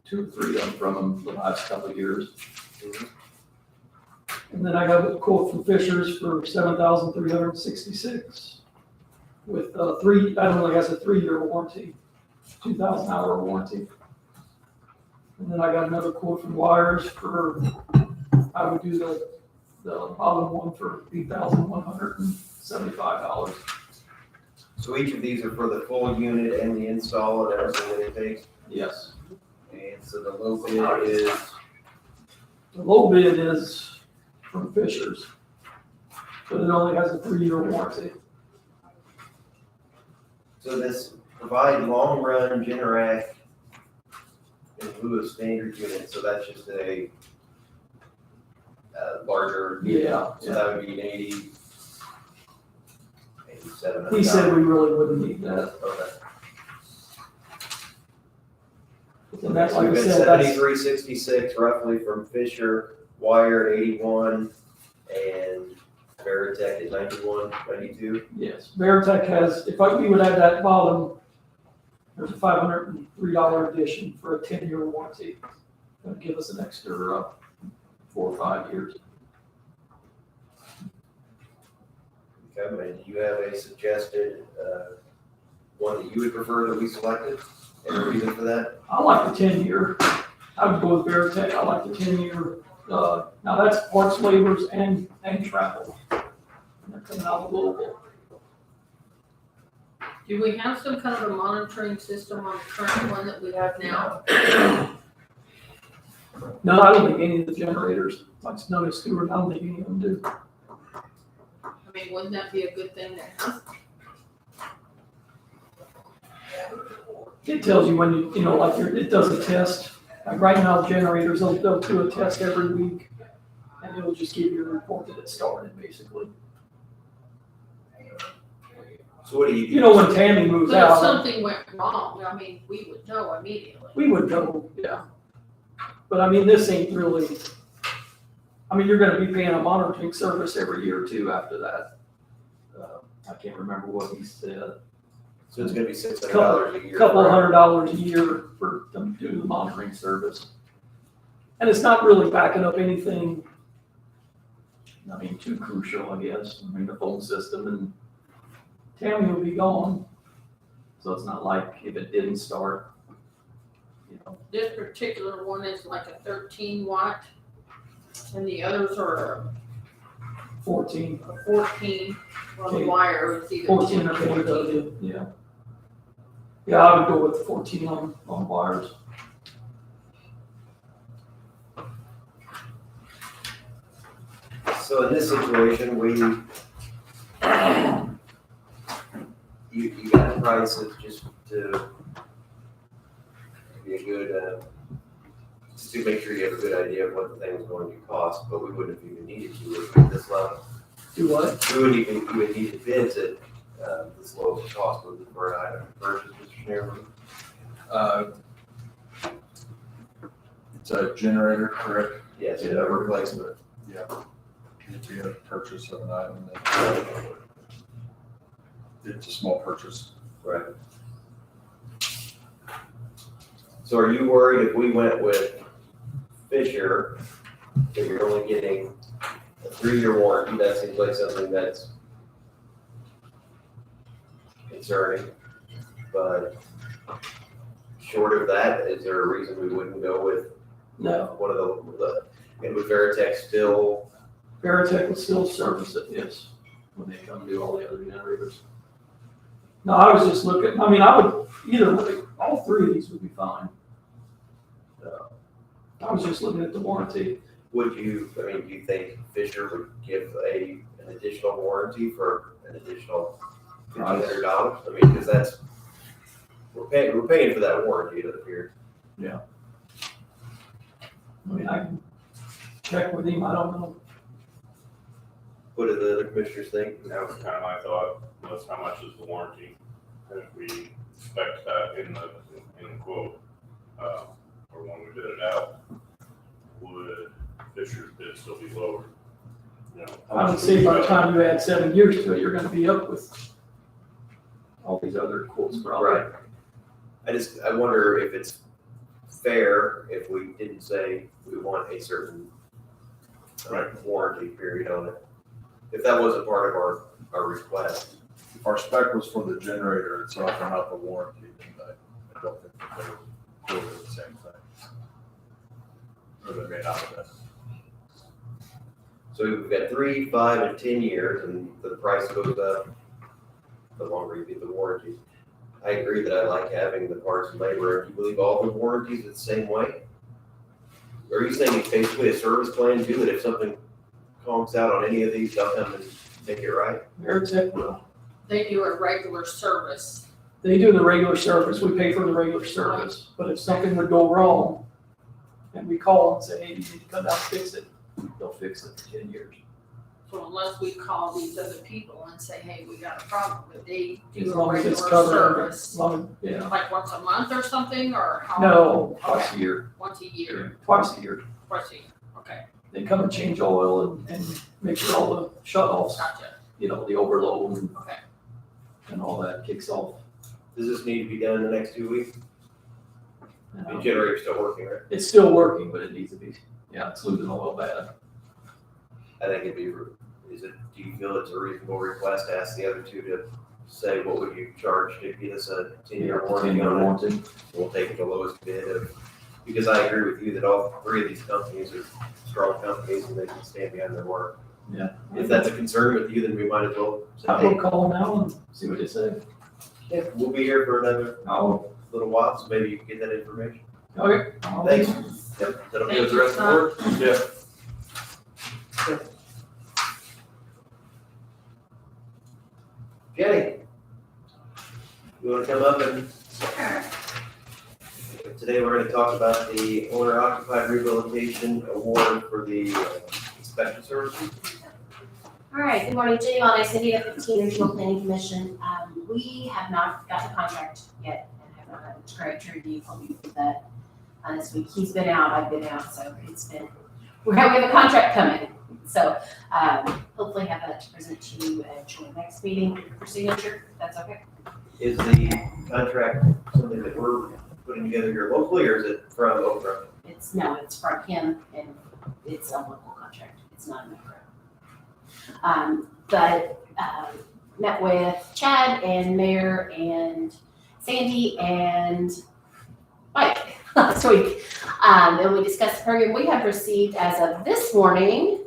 2 or 3 of them from them the last couple of years. And then I got a quote from Fisher's for $7,366 with 3, I don't know, it has a 3-year warranty, 2,000 hour warranty. And then I got another quote from Wires for, I would do the bottom one for $8,175. So each of these are for the full unit and the install and everything that it takes? Yes. And so the low bid is, The low bid is from Fisher's, but it only has a 3-year warranty. so this provide long run Generac in lieu of standard unit, so that's just a larger. Yeah. So that would be an 87. He said we really wouldn't need that. Okay. And that's So like I we've got said, that's, 7366 roughly from Fisher, Wire at 81, and Veritech at 91, 92. yes, Veritech has, we would add that bottom, there's a $503 addition for a 10-year warranty. That'd give us an extra 4 or 5 years. Okay, and do you have a suggested one that you would prefer that we selected? Any reason for that? I like the 10-year. I would go with Veritech. I like the 10-year. Now that's parts, labors, and travel. And they're coming out of Louisville. Do we have some kind of a monitoring system on the current one that we have now? No, I don't think any of the generators, like Snowy Stewart, I don't think any of them do. I mean, wouldn't that be a good thing to have? It tells you when you know, like it does a test. Like right now, the generators, they'll do a test every week, and it'll just give you a report that it started, basically. So what do you do? You know, when Tammy moves But if out, something went wrong, I mean, we would know immediately. we would go, yeah. But I mean, this ain't really, I mean, you're gonna be paying a monitoring service every year or two after that. I can't remember what he said. So it's gonna be $600 a year. Couple $100 a year for them to do the monitoring service. And it's not really backing up anything, I mean, too crucial, I guess. I mean, the phone system, and Tammy will be gone. So it's not like if it didn't start, you know. This particular one is like a 13 watt, and the others are 14, a 14. Well, the Okay. wire is either 14 10 or or 14, 14. yeah. Yeah, I would go with 14 on wires. So in this situation, you got prices just to be a good, just to make sure you have a good idea of what the thing's going to cost, but we wouldn't have even needed to at this level. Do what? We wouldn't even, we would need to bids at, this low of a cost would be for an item purchase, Mr. Chairman. It's a generator, correct? Yes, a replacement. Yeah. If you have a purchase of an item, it's a small purchase. Right. So are you worried if we went with Fisher, that you're only getting a 3-year warranty? That seems like something that's concerning, but short of that, is there a reason we wouldn't go with No, one of the, and would Veritech still? Veritech will still service it, yes, when they come do all the other generators. No, I was just looking, I mean, I would, either way, all three of these would be fine. I was just looking at the warranty. Would you, I mean, do you think Fisher would give an additional warranty for an additional $1,500? I mean, because that's, we're paying for that warranty, it appears. I mean, I can check with him, I don't know. What do the other commissioners think? That was kind of my thought, was how much is the warranty? And if we expect that in the quote, or when we bid it out, would Fisher's bid still be lower? You know, how I much would say by the we- time you add 7 years to it, you're gonna be up with all these other quotes probably. Right. I wonder if it's fair if we didn't say we want a certain warranty period on it. If that wasn't part of our request. If our spec was for the generator itself and not the warranty, then I don't think that they would quote the same thing. Or they may not have been. So we've got 3, 5, and 10 years, and the price goes up the longer you get the warranty. I agree that I like having the parts and labor. Do you believe all the warranties are the same way? Or are you saying it's basically a service plan too, that if something conks out on any of these, they'll come and make it right? Veritech will. They do a regular service. They do the regular service, we pay for the regular service, but if something would go wrong, and we call and say, hey, you need to come down and fix it, they'll fix it for 10 years. So unless we call these other people and say, hey, we got a problem, but they As do a long as regular it's covered, service. as long, yeah. Like once a month or something, or how? No, twice a year, Once a year, twice a year. twice a year, okay, They come and change oil and make sure all the shut-offs, gotcha, you know, the overload okay. and all that kicks off. Does this need to be done in the next 2 weeks? The generator's still working, right? It's still working, but it needs to be, yeah, it's losing oil bad. I think do you feel it's a reasonable request to ask the other two to say, what would you charge to get us a 10-year warranty on it? warranty. We'll take the lowest bid of, because I agree with you that all 3 of these companies are strong companies and they can stand behind their work. Yeah. If that's a concern with you, then we might as well say, I will hey, call them now and see what they say. yeah, we'll be here for another I'll, little while, so maybe you can get that information. okay. Thanks. Yep, that'll be with the rest of the board. Yeah. Jenny, you want to come up and, today we're going to talk about the owner occupied rehabilitation award for the inspection services. All right, good morning, Jenny Vaughn, City of 15 Regional Planning Commission. We have not got the contract yet and have not had a director review copy for that. This week, he's been out, I've been out, so we have a contract coming. So hopefully have that to present to you at your next meeting for signature, if that's okay. Is the contract something that we're putting together here locally, or is it from Oprah? It's from him and it's a local contract. It's not a macro. Met with Chad and Mayor and Sandy and Mike last week. And we discussed the program. We have received, as of this morning,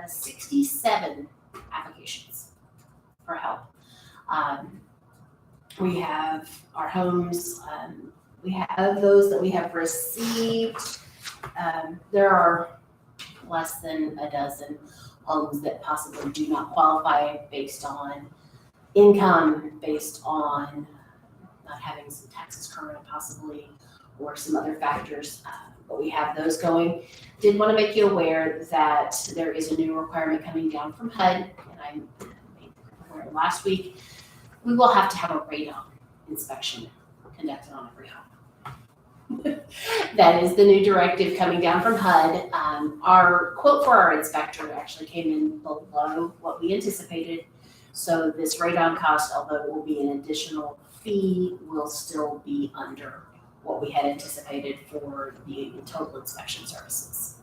67 applications for help. We have our homes, we have those that we have received. There are less than a dozen homes that possibly do not qualify based on income, based on not having some taxes current possibly, or some other factors. But we have those going. Did want to make you aware that there is a new requirement coming down from HUD, and I made aware last week. We will have to have a radon inspection conducted on every home. That is the new directive coming down from HUD. Our quote for our inspector actually came in below what we anticipated. So this radon cost, although it will be an additional fee, will still be under what we had anticipated for the total inspection services.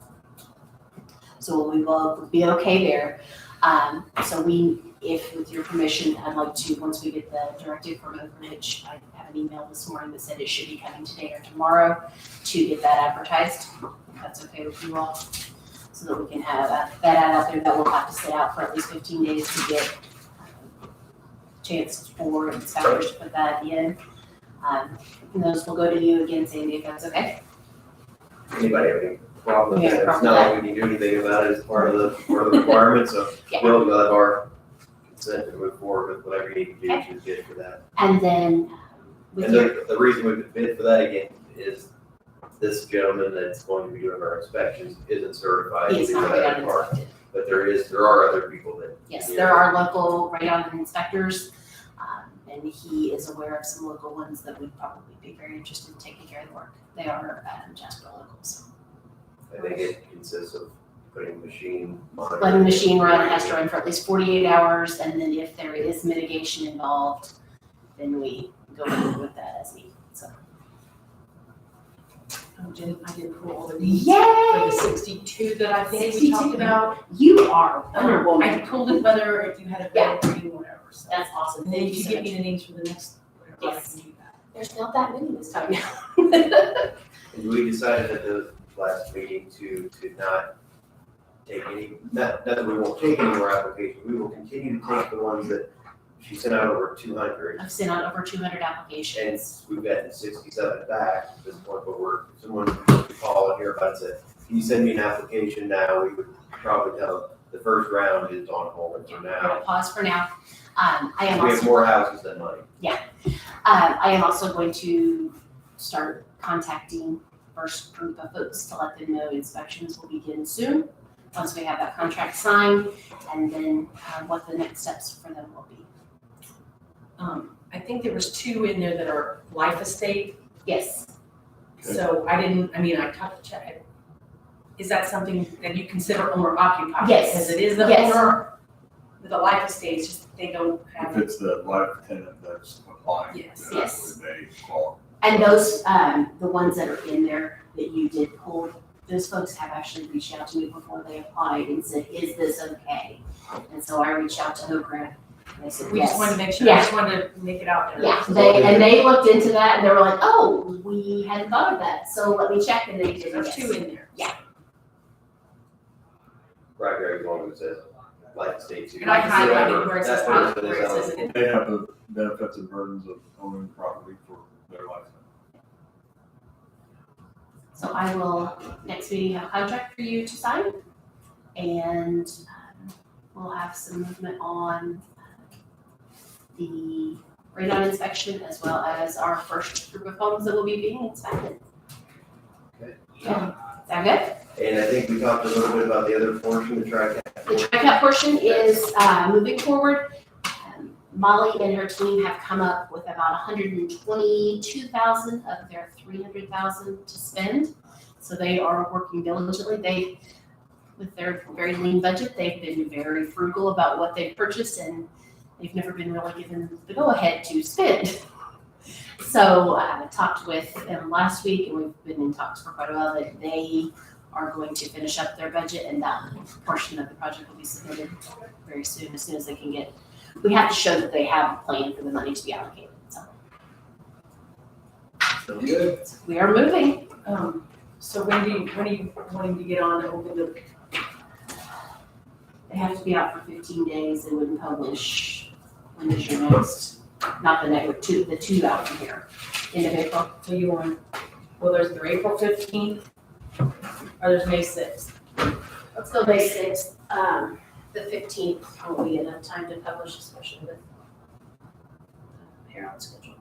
So we will be okay there. If with your permission, I'd like to, once we get the directive from Oak Ridge, I have an email this morning that said it should be coming today or tomorrow to get that advertised, if that's okay with you all. So that we can have that ad out there that will have to sit out for at least 15 days to get chance for inspectors to put that in. And those will go to you again, Sandy, if that's okay. Anybody have any problem with Yeah, that? It's problem not with like we can do anything about it as part of the requirement, so Yeah. we'll have our consent to move forward with whatever you need to do to get for that. And then with And your, the reason we could bid for that again is this gentleman that's going to be doing our inspections isn't certified to he is do not that radon part. inspected. But there are other people that. Yes, there are local radon inspectors, and he is aware of some local ones that would probably be very interested in taking care of the work. They are Jasper locals. I think it consists of putting machine. monitoring. Letting the machine run, it has to run for at least 48 hours, and then if there is mitigation involved, then we go in with that as needed, so. Jen, I did pull all the needs Yay! for the 62 that I think we talked 62. about. You are Wonder Woman. I told it whether if you had a bad rating, whatever, so. That's awesome. And then Thank if you you so give much. me the names for the next, whatever, I Yes. can do that. There's not that many this time now. And we decided at the last meeting to not take any, not that we won't take any more applications, we will continue to take the ones that she sent out over 200. I've sent out over 200 And applications. we've gotten 67 back at this point, but if someone would call and hear about it, and say, can you send me an application now? We would probably tell them the first round is on hold for I'm now. gonna pause for now. I am We have also, more houses than money. I am also going to start contacting first group of folks to let them know inspections will begin soon, once we have that contract signed, and then what the next steps for them will be. I think there was 2 in there that are life estate, Yes, so I talked to Chad. Is that something that you consider owner occupied? Yes. Because it is the Yes. owner, with the life estate, it's just they don't have. If it's the life tenant that's applying. Yes, then yes. They qualify. and those, the ones that are in there that you did pull, those folks have actually reached out to me before they applied and said, is this okay? And so I reached out to Hooper, and they said, We yes. just wanted to make sure, Yeah. I just wanted to make it out there. Yeah, they looked into that and they were like, oh, we hadn't thought of that, so let me check, and they did, There's yes. 2 in there. Yeah. Right there, as long as it says life estate too. And I highlighted where it says That person where is it says eligible. it. They have the benefits and burdens of owning property for their lifetime. So I will, next meeting, have a contract for you to sign, and we'll have some movement on the radon inspection as well as our first group of homes that will be being inspected. Okay. Yeah, is that good? And I think we talked a little bit about the other portion, the TriCap. The TriCap portion is moving forward. Molly and her team have come up with about 122,000 of their 300,000 to spend. So they are working diligently. With their very lean budget, they've been very frugal about what they've purchased, and they've never been really given the go-ahead to spend. So I talked with them last week, and we've been in talks for quite a while, that they are going to finish up their budget, and that portion of the project will be submitted very soon, as soon as they can get. We have to show that they have a plan for the money to be allocated, so. So good. We are moving. So when are you wanting to get on over the, They have to be out for 15 days and wouldn't publish. When is your next, not the next, the two out from here, end of April. so you want, well, there's the April 15th, or there's May 6th? Let's go May 6th. The 15th won't be enough time to publish, especially with hair on schedule.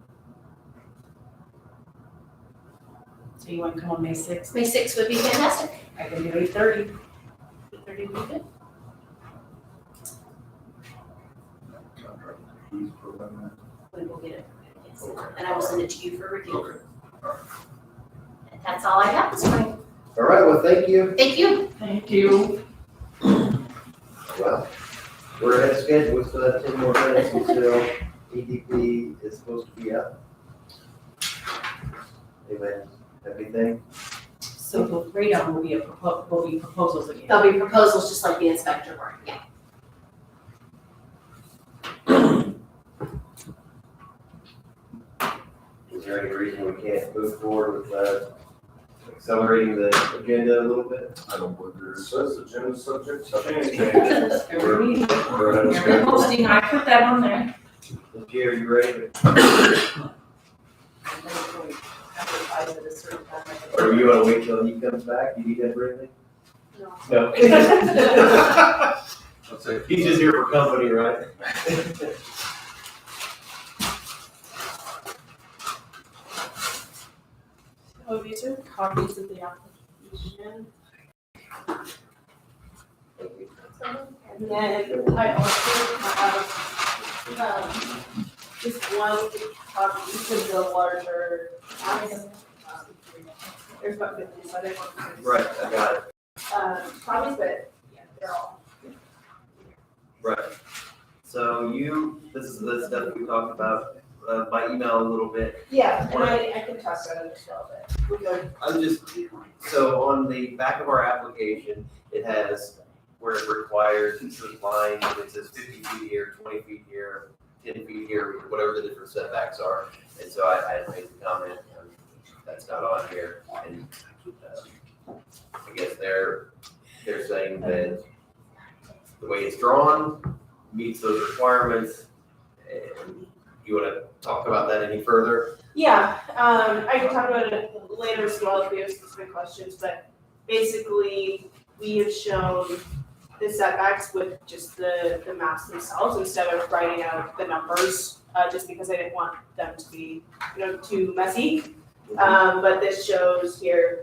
So you want to come on May 6th? May 6th would be fantastic. I can do 8:30. 30 would be good. We will get it. Yes. And I will send it to you for review. Okay. And that's all I have this morning. All right, well, thank you. Thank you. Thank you. Well, we're ahead of schedule with 10 more minutes until EDP is supposed to be up. Anybody have anything? So the radon will be proposals again. There'll be proposals just like the inspector were, yeah. Is there any reason we can't move forward with accelerating the agenda a little bit? I don't believe there It is. says agenda subject to change. Every meeting. We're ahead of Every schedule. posting, I put that on there. Jay, are you ready? Or you wanna wait till he comes back? Do you need him for anything? No. Let's say. He's just here for company, right? Oh, these are copies of the application. And then I also have, just one copy of the larger. There's about 50, so I didn't want to. Right, I got it. Copies, but yeah, they're all. Right. So this is the stuff we talked about by email a little bit. Yeah, and I can talk about it as well, but. I'm just, so on the back of our application, it has where it requires certain lines, and it says 50 feet here, 20 feet here, 10 feet here, whatever the different setbacks are. And so I had made the comment, that's not on here. And I guess they're saying that the way it's drawn meets those requirements. And you want to talk about that any further? Yeah, I can talk about it later as well if we have specific questions, but basically, we have shown the setbacks with just the maps themselves instead of writing out the numbers, just because I didn't want them to be, too messy. But this shows here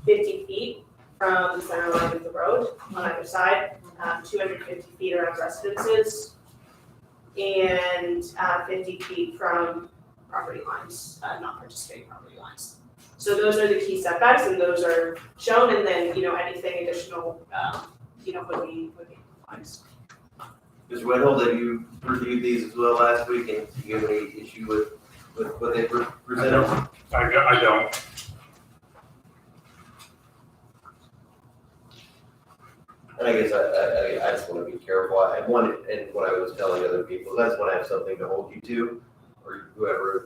50 feet from the center line of the road on either side, 250 feet around residences, and 50 feet from property lines, not participating property lines. So those are the key setbacks, and those are shown, and then, anything additional, would be compliant. Mr. Wendell, have you reviewed these as well last week, and do you have any issue with what they presented? I don't. And I guess I just want to be careful. I want, and what I was telling other people, that's when I have something to hold you to, or whoever's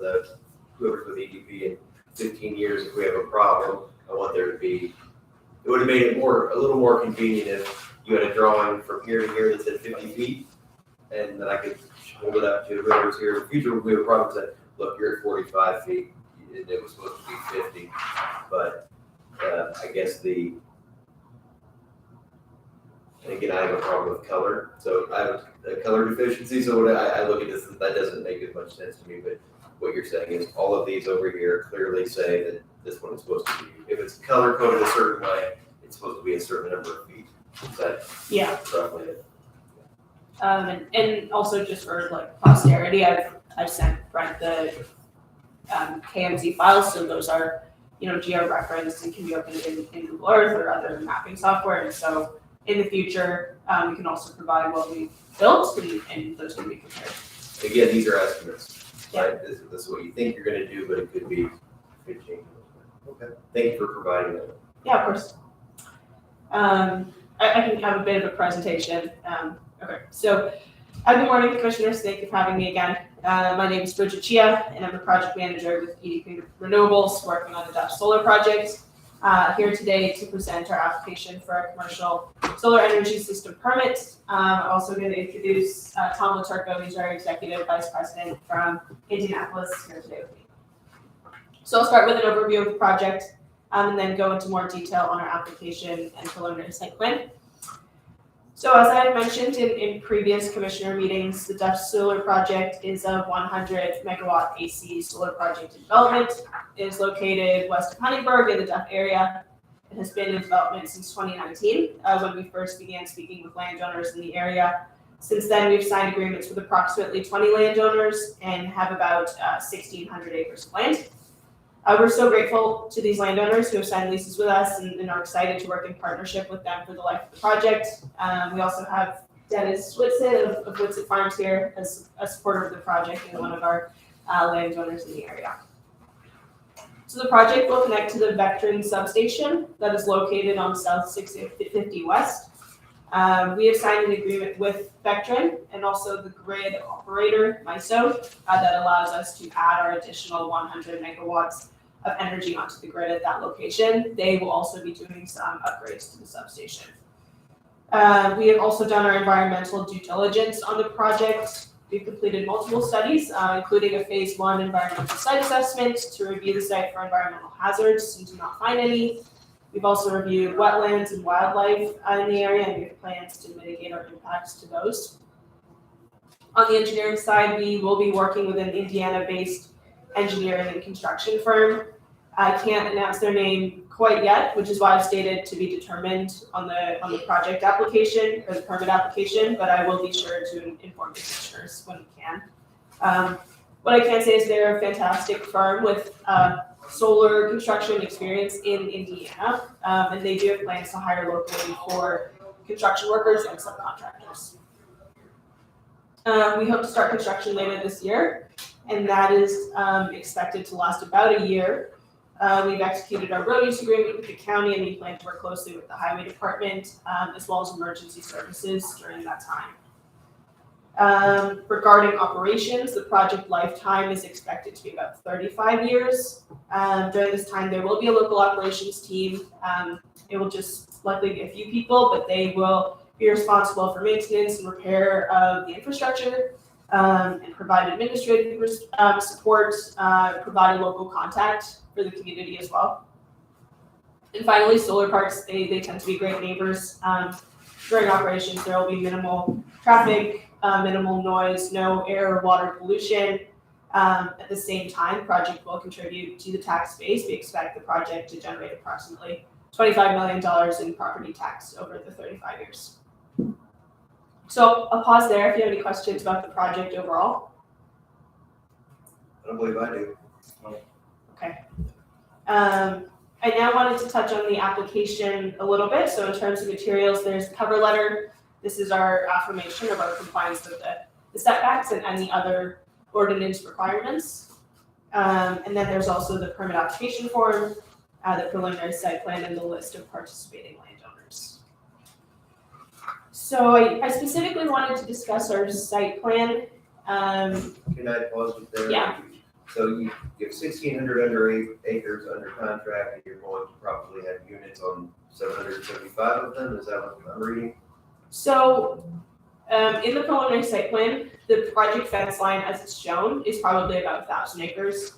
with EDP in 15 years, if we have a problem, I want there to be, it would have made it a little more convenient if you had a drawing from here to here that said 50 feet, and then I could hold it up to whoever's here in the future. We would probably say, look, you're at 45 feet, and it was supposed to be 50, but I guess and again, I have a problem with color, so I have a color deficiency, so when I look at this, that doesn't make as much sense to me, but what you're saying is all of these over here clearly say that this one is supposed to be, if it's color coded a certain way, it's supposed to be a certain number of feet. Is that Yeah. roughly it? And also just for like posterity, I've sent Brent the KMZ files, so those are, geo-referenced and can be opened in Google Earth or other mapping software. And so in the future, we can also provide what we built and those can be compared. Again, these are estimates, right? This is what you think you're gonna do, but it could change. Okay, thank you for providing that. Yeah, of course. I can have a bit of a presentation. Okay, so good morning, Commissioners. Thank you for having me again. My name is Bridget Chia, and I'm the project manager with EDP Renewables, working on the Dutch Solar Project. Here today to present our application for our commercial solar energy system permit. I'm also going to introduce Tom Laturco, who's our Executive Vice President from Indianapolis, here today with me. So I'll start with an overview of the project and then go into more detail on our application and preliminary site plan. So as I had mentioned in previous commissioner meetings, the Dutch Solar Project is a 100 megawatt AC solar project in development. It is located west of Huntingburg in the Duff area. It has been in development since 2019, when we first began speaking with landowners in the area. Since then, we've signed agreements with approximately 20 landowners and have about 1,600 acres of land. We're so grateful to these landowners who have signed leases with us and are excited to work in partnership with them for the life of the project. We also have Dennis Whitson of Whitson Farms here as a supporter of the project and one of our landowners in the area. So the project will connect to the Vectren substation that is located on South 650 West. We have signed an agreement with Vectren and also the grid operator, MISO, that allows us to add our additional 100 megawatts of energy onto the grid at that location. They will also be doing some upgrades to the substation. We have also done our environmental due diligence on the project. We've completed multiple studies, including a phase 1 environmental site assessment to review the site for environmental hazards and do not find any. We've also reviewed wetlands and wildlife in the area, and we have plans to mitigate our impacts to those. On the engineering side, we will be working with an Indiana-based engineering and construction firm. I can't announce their name quite yet, which is why I've stated to be determined on the project application or the permit application, but I will be sure to inform the commissioners when we can. What I can say is they're a fantastic firm with solar construction experience in Indiana, and they do have plans to hire locally for construction workers and subcontractors. We hope to start construction later this year, and that is expected to last about a year. We've executed our road use agreement with the county, and we plan to work closely with the highway department, as well as emergency services during that time. Regarding operations, the project lifetime is expected to be about 35 years. During this time, there will be a local operations team. It will just likely be a few people, but they will be responsible for maintenance and repair of the infrastructure, and provide administrative support, provide a local contact for the community as well. And finally, solar parks, they tend to be great neighbors. During operations, there will be minimal traffic, minimal noise, no air or water pollution. At the same time, the project will contribute to the tax base. We expect the project to generate approximately $25 million in property tax over the 35 years. So I'll pause there if you have any questions about the project overall. I don't believe I do. Okay. I now wanted to touch on the application a little bit. So in terms of materials, there's the cover letter. This is our affirmation of our compliance with the setbacks and any other ordinance requirements. And then there's also the permit application form, the preliminary site plan, and the list of participating landowners. So I specifically wanted to discuss our site plan. Can I pause you there? Yeah. So you have 1,600 acres under contract, and you're going to probably have units on 775 of them, is that what I'm reading? So in the preliminary site plan, the project fence line as it's shown is probably about 1,000 acres.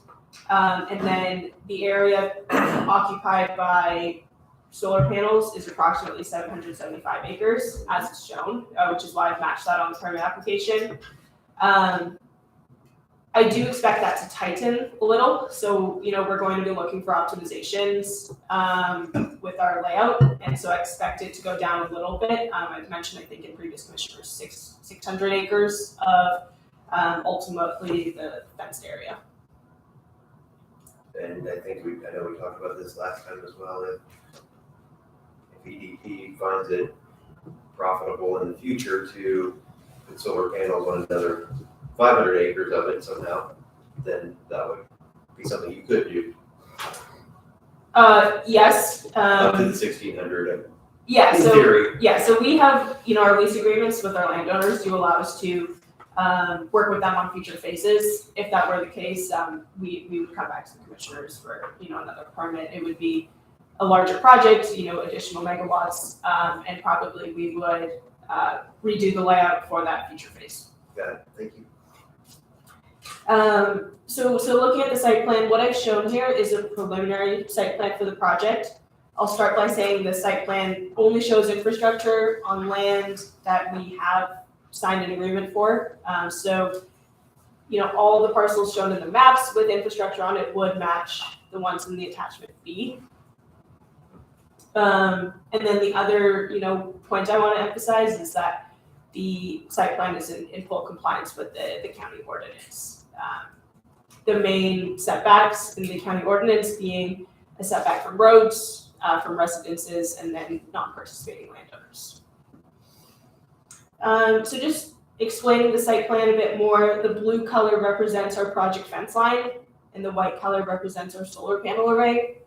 And then the area occupied by solar panels is approximately 775 acres as it's shown, which is why I've matched that on the permit application. I I do expect that to tighten a little, so, we're going to be looking for optimizations, with our layout, and so I expect it to go down a little bit. I've mentioned, I think in previous commissioners, 600 acres of, ultimately the fenced area. And I think I know we talked about this last time as well, if EDP finds it profitable in the future to put solar panels on another 500 acres of it somehow, then that would be something you could do, Yes. up to the 1,600 Yeah, in so, theory. yeah, so we have, our lease agreements with our landowners do allow us to, work with them on future phases. If that were the case, we would come back to the commissioners for, another permit. It would be a larger project, additional megawatts, and probably we would, redo the layout for that future phase. Got it, thank you. So looking at the site plan, what I've shown here is a preliminary site plan for the project. I'll start by saying the site plan only shows infrastructure on land that we have signed an agreement for. All the parcels shown in the maps with infrastructure on it would match the ones in the attachment B. And then the other, point I want to emphasize is that the site plan is in full compliance with the county ordinance. The main setbacks in the county ordinance being a setback from roads, from residences, and then non-participating landowners. So just explaining the site plan a bit more, the blue color represents our project fence line, and the white color represents our solar panel array.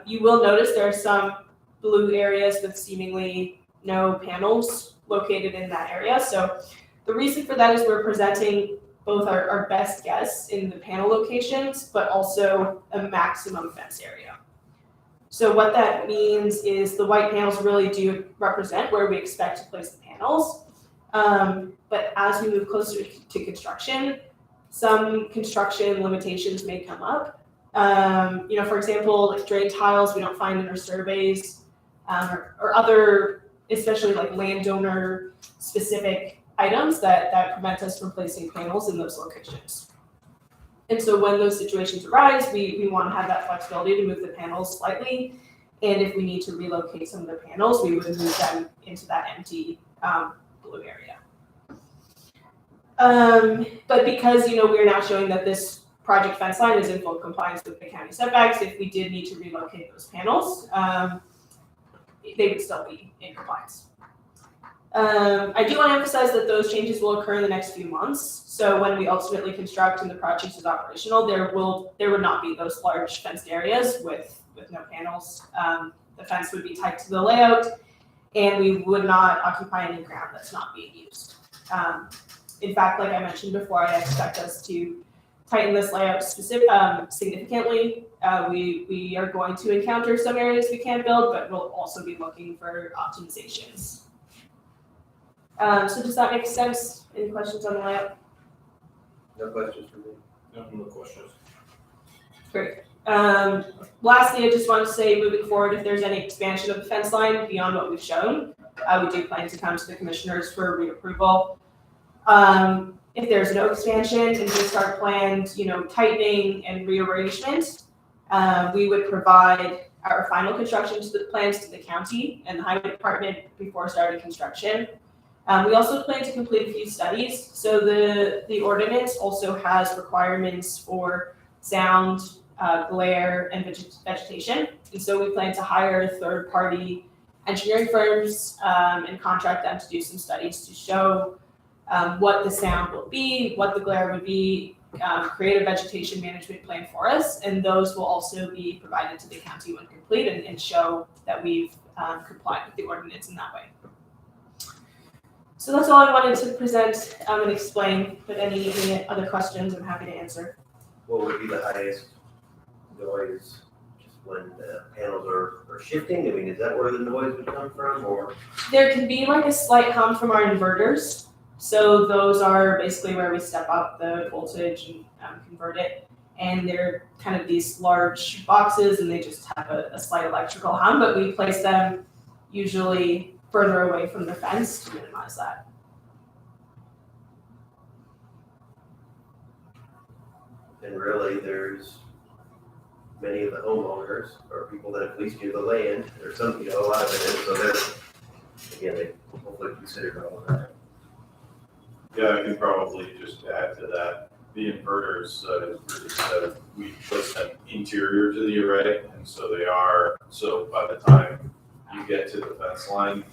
You will notice there are some blue areas with seemingly no panels located in that area. So the reason for that is we're presenting both our best guess in the panel locations, but also a maximum fence area. So what that means is the white panels really do represent where we expect to place the panels. But as we move closer to construction, some construction limitations may come up. For example, like drain tiles we don't find in our surveys, or other, especially like landowner specific items that prevent us from placing panels in those locations. And so when those situations arise, we want to have that flexibility to move the panels slightly. And if we need to relocate some of the panels, we would move them into that empty blue area. But because, we're now showing that this project fence line is in full compliance with the county setbacks, if we did need to relocate those panels, they would still be in compliance. I do want to emphasize that those changes will occur in the next few months. So when we ultimately construct and the project is operational, there would not be those large fenced areas with no panels. The fence would be tight to the layout, and we would not occupy any ground that's not being used. In fact, like I mentioned before, I expect us to tighten this layout significantly. We are going to encounter some areas we can't build, but we'll also be looking for optimizations. So does that make sense? Any questions on the layout? No questions for me. No questions. Great. Lastly, I just want to say, moving forward, if there's any expansion of the fence line beyond what we've shown, we do plan to come to the commissioners for reapproval. If there's no expansion and just our planned, tightening and rearrangement, we would provide our final construction plans to the county and the highway department before starting construction. We also plan to complete a few studies. So the ordinance also has requirements for sound, glare, and vegetation. And so we plan to hire third-party engineering firms and contract them to do some studies to show what the sound will be, what the glare would be, create a vegetation management plan for us, and those will also be provided to the county when complete and show that we've complied with the ordinance in that way. So that's all I wanted to present and explain, but any other questions, I'm happy to answer. What would be the highest noise just when the panels are shifting? I mean, is that where the noise would come from, or? There can be like a slight hum from our inverters. So those are basically where we step up the voltage and convert it. And they're kind of these large boxes and they just have a slight electrical hum, but we place them usually further away from the fence to minimize that. And really, there's many of the homeowners or people that have leased you the land, there's some, a lot of it is, so they're, again, they hopefully considered all of that. Yeah, I can probably just add to that. The inverters, as Bruce said, we place them interior to the array, and so they are, so by the time you get to the fence line,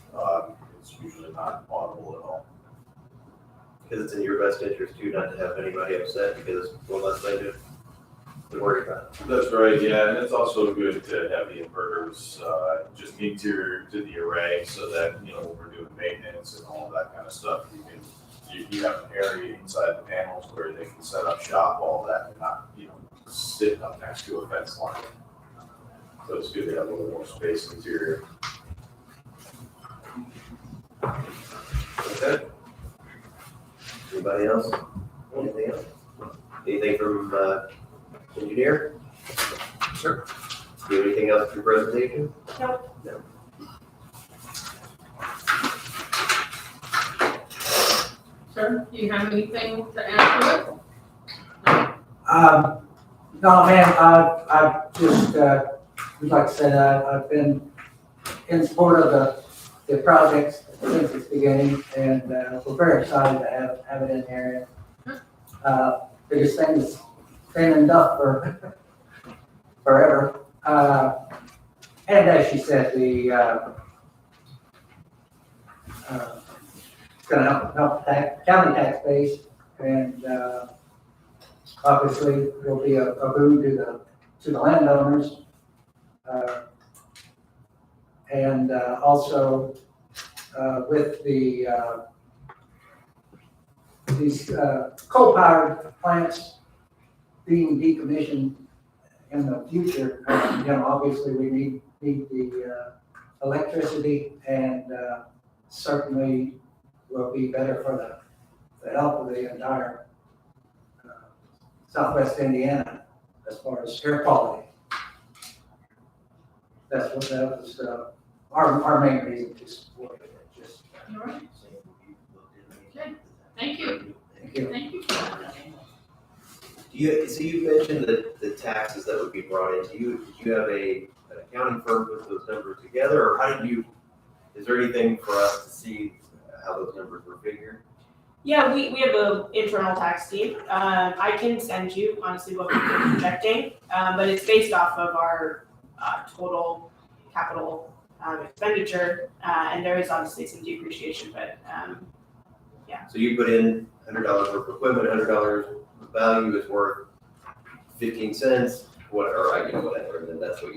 it's usually not audible at all. Because it's in your best interest too, not to have anybody upset because one less thing to worry about. That's right, yeah, and it's also good to have the inverters, just interior to the array so that, when we're doing maintenance and all that kind of stuff, you have an area inside the panels where they can set up shop, all that, and not, sitting up next to a fence line. So it's good to have a little more space interior. Okay. Anybody else? Anything else? Anything from, engineer? Sure. Do you have anything else for your presentation? No. No. Sir, do you have anything to add to it? No, man, I just, would like to say that I've been in support of the projects since its beginning, and we're very excited to have it in here. Biggest thing is cleaning it up for forever. And as she said, it's gonna help county tax base, and obviously will be a boon to the landowners. And also with these coal-powered plants being decommissioned in the future, obviously we need the electricity, and certainly will be better for the health of the entire Southwest Indiana as far as air quality. That was our main reason to support it. Just All right. Okay. Thank you. thank you. Thank you. So you mentioned that the taxes that would be brought into you, did you have an accounting firm put those numbers together, or is there anything for us to see how those numbers were figured? Yeah, we have an internal tax team. I can send you honestly what we've been projecting, but it's based off of our total capital expenditure, and there is obviously some depreciation, but So you put in $100 worth of equipment, $100 of value is worth 15 cents, whatever, and then that's what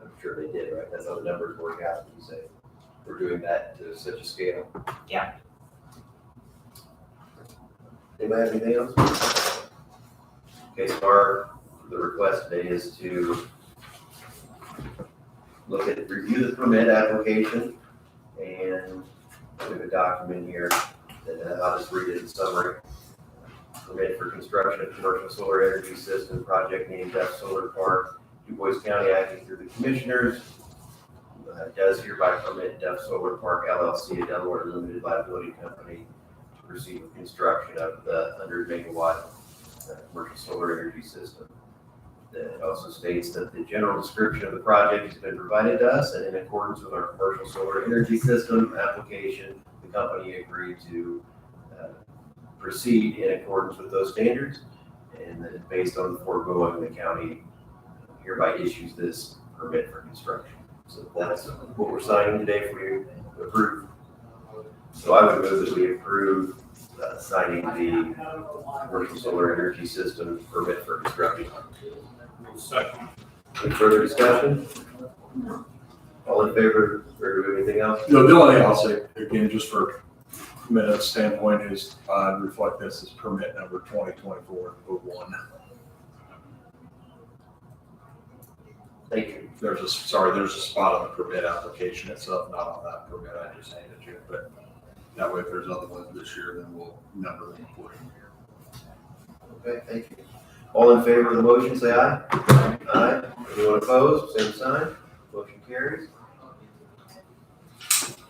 I'm sure they did, right? That's how the numbers work out, you say, we're doing that to such a scale. Yeah. Anybody have anything else? Okay, so the request today is to review the permit application, and we have a document here that I'll just read it in summary. Permit for construction of commercial solar energy system project named Duff Solar Park, DuBois County acting through the commissioners. Does hereby permit Duff Solar Park LLC, a Delaware limited liability company, to proceed with construction of the 100 megawatt commercial solar energy system. It also states that the general description of the project has been provided to us, and in accordance with our commercial solar energy system application, the company agreed to proceed in accordance with those standards, and that based on the foregoing, the county hereby issues this permit for construction. So that's what we're signing today for you to approve. So I would move that we approve signing the commercial solar energy system permit for construction. Second. Any further discussion? All in favor, or anything else? No, the only thing I'll say, again, just for minute standpoint, is reflect this as permit number 2024-01. Thank you. There's a spot on the permit application itself, not on that permit I just handed you, but that way if there's other ones this year, then we'll number them accordingly. Okay, thank you. All in favor of the motion, say aye. Aye. Anyone opposed, same sign. Motion carries.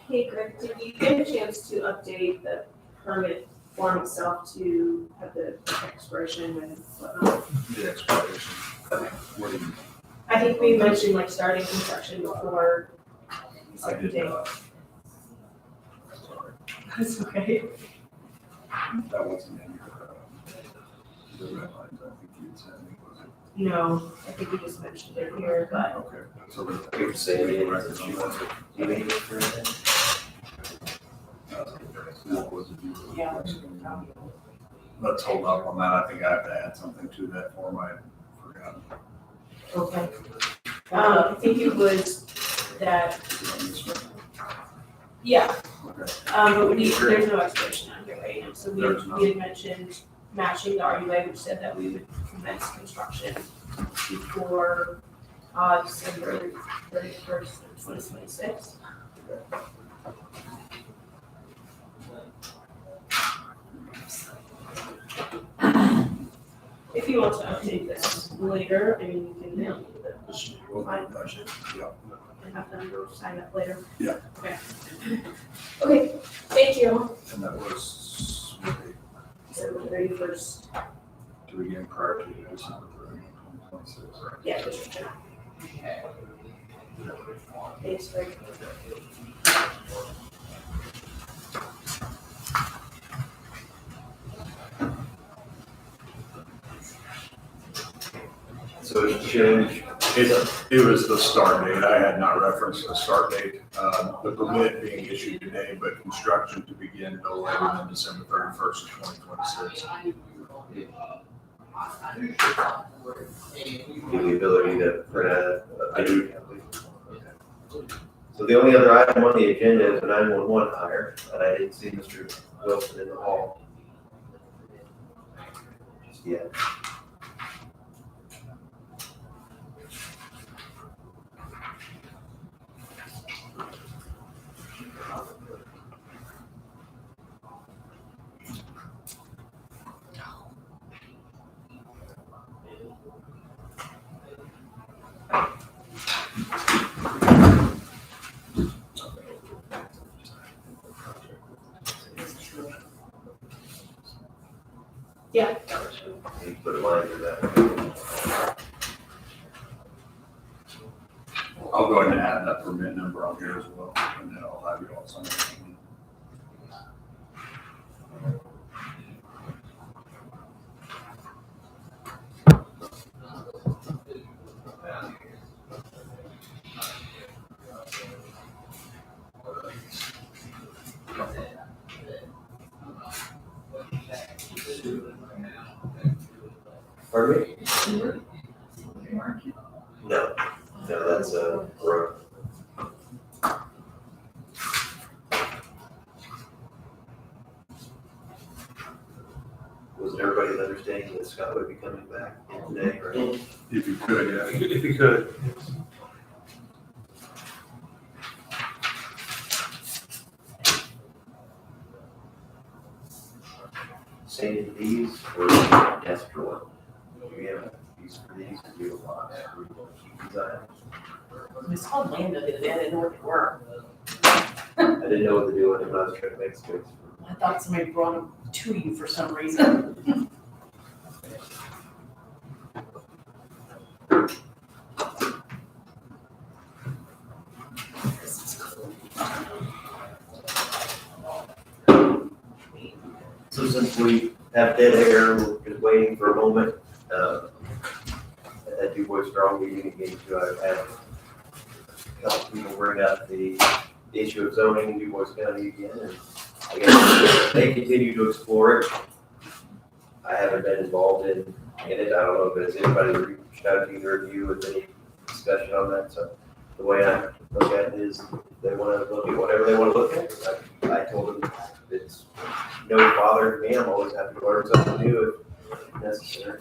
Hey Greg, did you get a chance to update the permit form itself to have the text expiration and whatnot. The expiration. What do you? I think we mentioned like starting construction before. I did not. That's okay. That wasn't in your, the red lines, I think you had sent me, was it? No, I think we just mentioned it here, but Okay. So the. You're saying it, Records that on you want that. to, you need it for anything? What was it you were Yeah. requesting? Let's hold up on that. I think I have to add something to that form. I forgot. okay. I think it was that, yeah, Okay. but there's no expiration on here right now, so There's not. we had mentioned matching the RUA, which said that we would commence construction before, December 31st, 2026. If you want to update this later, I mean, you can mail me the final version Yeah. and have them go sign up later. Yeah. Okay. Okay, thank you. And that was, December 31st, to begin prior to December 31, 2026, right? yeah, District 10. Thanks, Greg. So it's changed. It was the start date. I had not referenced the start date. The permit being issued today, but construction to begin no later than December 31st of 2026. Give you the ability to print out. I do. So the only other item on the agenda is the 911 hire, and I didn't see Mr. Wilson in the hall. Just yet. Yeah. You put a line to that. I'll go ahead and add that permit number on here as well, and then I'll have you all sign it. Pardon me? No, that's a road. Was everybody's understanding that Scott would be coming back in today, right? If you could, yeah. If you could. Same these or extra one? Do we have these for these? Do we have a lot? Do we want to keep these items? We saw Lando the other day, I didn't know what they were. I didn't know what to do with them, I was trying to make space for. I thought somebody brought them to you for some reason. So since we have dead air, we're just waiting for a moment. At Du Bois Strong meeting again, too, I've had a couple people bring up the issue of zoning in Du Bois County again, and I guess they continue to explore it. I haven't been involved in it. I don't know if there's anybody reached out to either of you with any discussion on that. So the way I look at it is they want to look at whatever they want to look at. I told them it's no bother to me. I'm always happy to learn something new if necessary.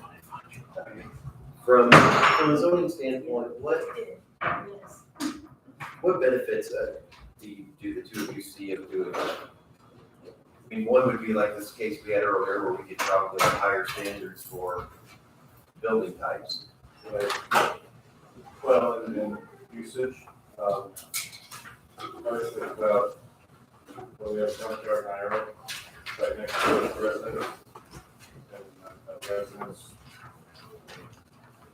From a zoning standpoint, what benefits do the two of you see of doing that? I mean, one would be like this case we had earlier where we could probably have higher standards for building types. Well, and then usage, first is about, well, we have junkyard and IRA right next to the residence. And residents.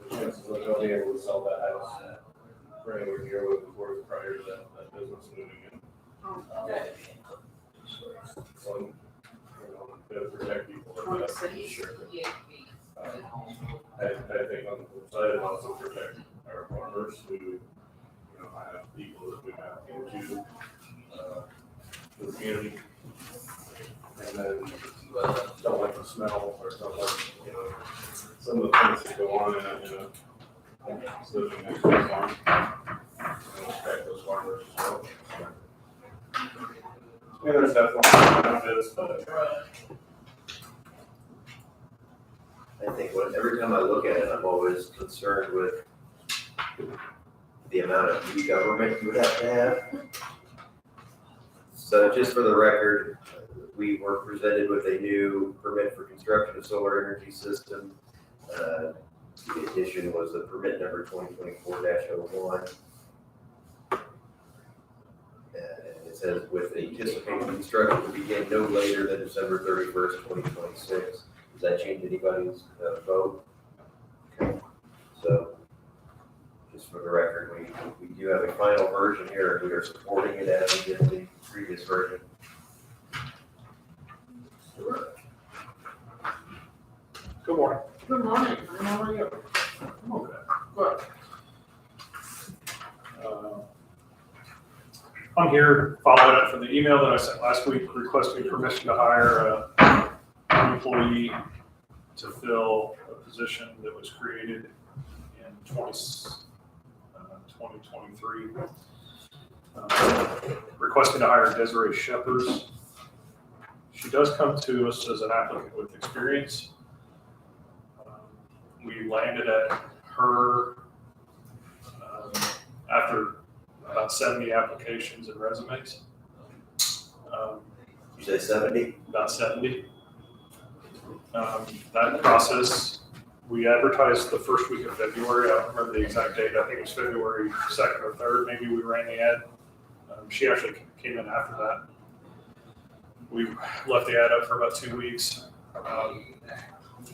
The chances of they'll be able to sell that house for anywhere near what it was worth prior to that business moving in. So, you know, to protect people. On the city. I think on the flip side, it also protects our farmers who, you know, have people that we have into, the community. And then, don't like the smell or don't like, you know, some of the things that go on in a living next to a farm. And protect those farmers as well. Yeah, there's definitely benefits, but. I think every time I look at it, I'm always concerned with the amount of new government you would have to have. So just for the record, we were presented with a new permit for construction of solar energy system. The addition was the permit number 2024-01. And it says with anticipated construction to begin no later than December 31st, 2026. Does that change anybody's vote? Okay. So, just for the record, we do have a final version here, and we are supporting it as we did the previous version. Good morning. Good morning, how are you? Okay. Good. I'm here following up from the email that I sent last week requesting permission to hire an employee to fill a position that was created in 2023. Requesting to hire Desiree Shepherd. She does come to us as an applicant with experience. We landed at her after about 70 applications and resumes. You say 70? About 70. That process, we advertised the first week of February. I don't remember the exact date. I think it was February 2nd or 3rd. Maybe we ran the ad. She actually came in after that. We left the ad up for about 2 weeks.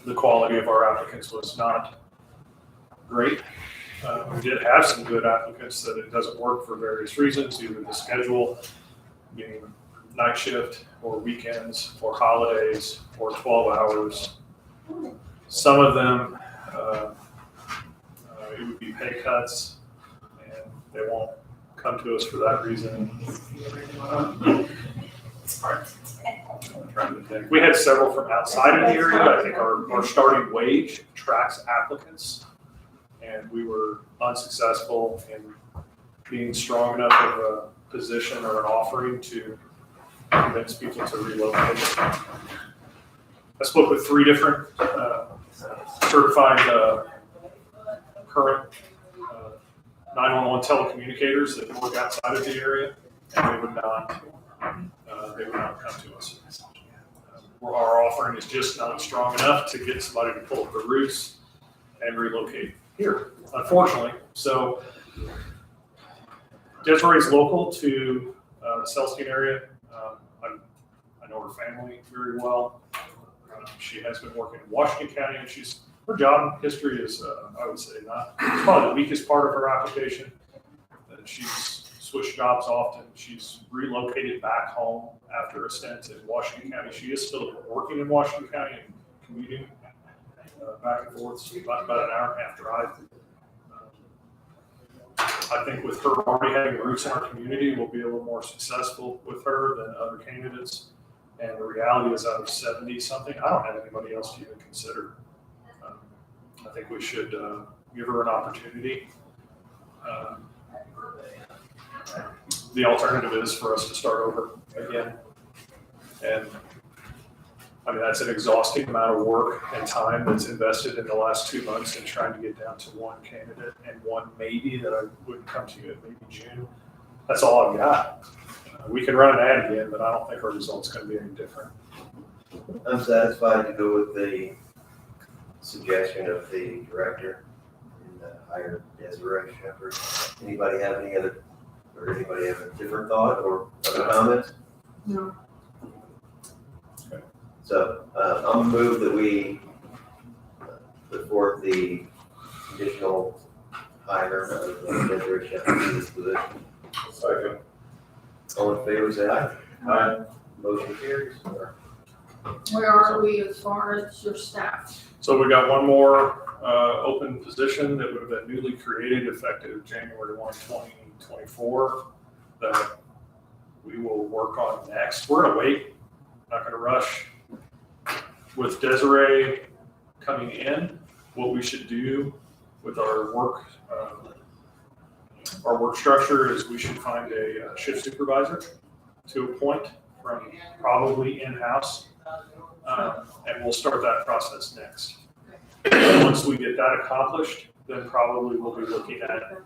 The quality of our applicants was not great. We did have some good applicants that it doesn't work for various reasons, either the schedule being night shift or weekends or holidays or 12 hours. Some of them, it would be pay cuts, and they won't come to us for that reason. I'm trying to think. We had several from outside of the area. I think our starting wage tracks applicants, and we were unsuccessful in being strong enough of a position or an offering to convince people to relocate. I spoke with 3 different certified current 911 telecommunicators that work outside of the area, and they would not come to us. Our offering is just not strong enough to get somebody to pull up the roots and relocate here, unfortunately. So Desiree's local to the Celestine area. I know her family very well. She has been working in Washington County, and her job history is, I would say, probably the weakest part of her application. She's switched jobs often. She's relocated back home after a stint in Washington County. She is still working in Washington County and commuting back and forth. So about an hour and a half drive. I think with her already having roots in our community, we'll be a little more successful with her than other candidates. And the reality is, out of 70 something, I don't have anybody else to even consider. I think we should give her an opportunity. The alternative is for us to start over again. And I mean, that's an exhausting amount of work and time that's invested in the last 2 months in trying to get down to one candidate and one maybe that I wouldn't come to you at maybe June. That's all I've got. We can run an ad again, but I don't think our result's going to be any different. I'm satisfied to go with the suggestion of the director and hire Desiree Shepherd. Anybody have a different thought or other comments? No. So, I'll move that we support the additional hire of Desiree Shepherd to this position. Second. All in favor, say aye. Aye. Motion carries. Where are we as far as your staff? So we got one more open position that would have been newly created effective January 1, 2024, that we will work on next. We're gonna wait, not gonna rush. With Desiree coming in, what we should do with our work structure is we should find a shift supervisor to appoint from probably in-house. And we'll start that process next. Once we get that accomplished, then probably we'll be looking at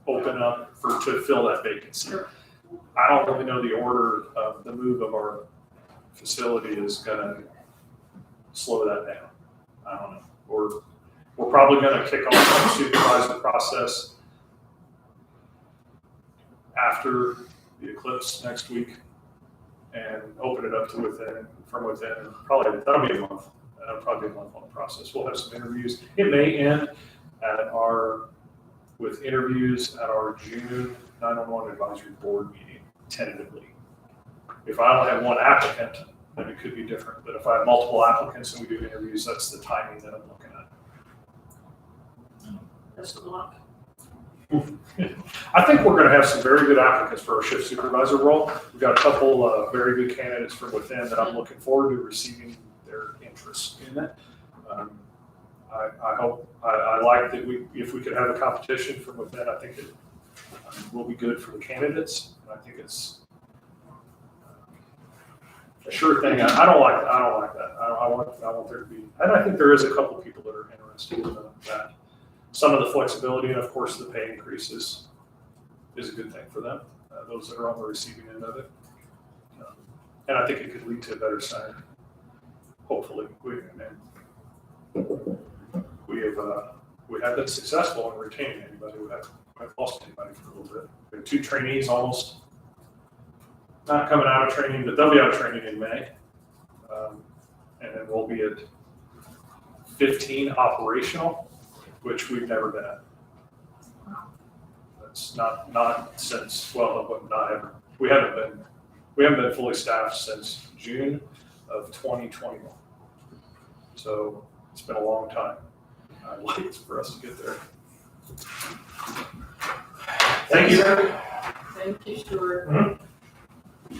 open up to fill that vacancy. I don't really know the order of the move of our facility is gonna slow that down. I don't know. We're probably gonna kick off the supervisor process after the eclipse next week and open it up to from within, probably, that'll be a month. That'll probably be a month on the process. We'll have some interviews. It may end with interviews at our June 911 advisory board meeting, tentatively. If I only have one applicant, then it could be different. But if I have multiple applicants and we do interviews, that's the timing that I'm looking at. Best of luck. I think we're gonna have some very good applicants for our shift supervisor role. We've got a couple very good candidates from within that I'm looking forward to receiving their interest in it. I hope, I like that if we could have a competition from within, I think it will be good for the candidates. I think it's a sure thing. I don't like that. I want there to be, and I think there is a couple people that are interested in that. Some of the flexibility and of course the pay increases is a good thing for them, those that are on the receiving end of it. And I think it could lead to a better center. Hopefully, we have been successful in retaining anybody. We haven't lost anybody for a little bit. We have 2 trainees almost not coming out of training, but they'll be out of training in May. And then we'll be at 15 operational, which we've never been at. That's not since, well, not ever. We haven't been fully staffed since June of 2021. So it's been a long time. I'd like for us to get there. Thank you. Thank you, Stuart. Did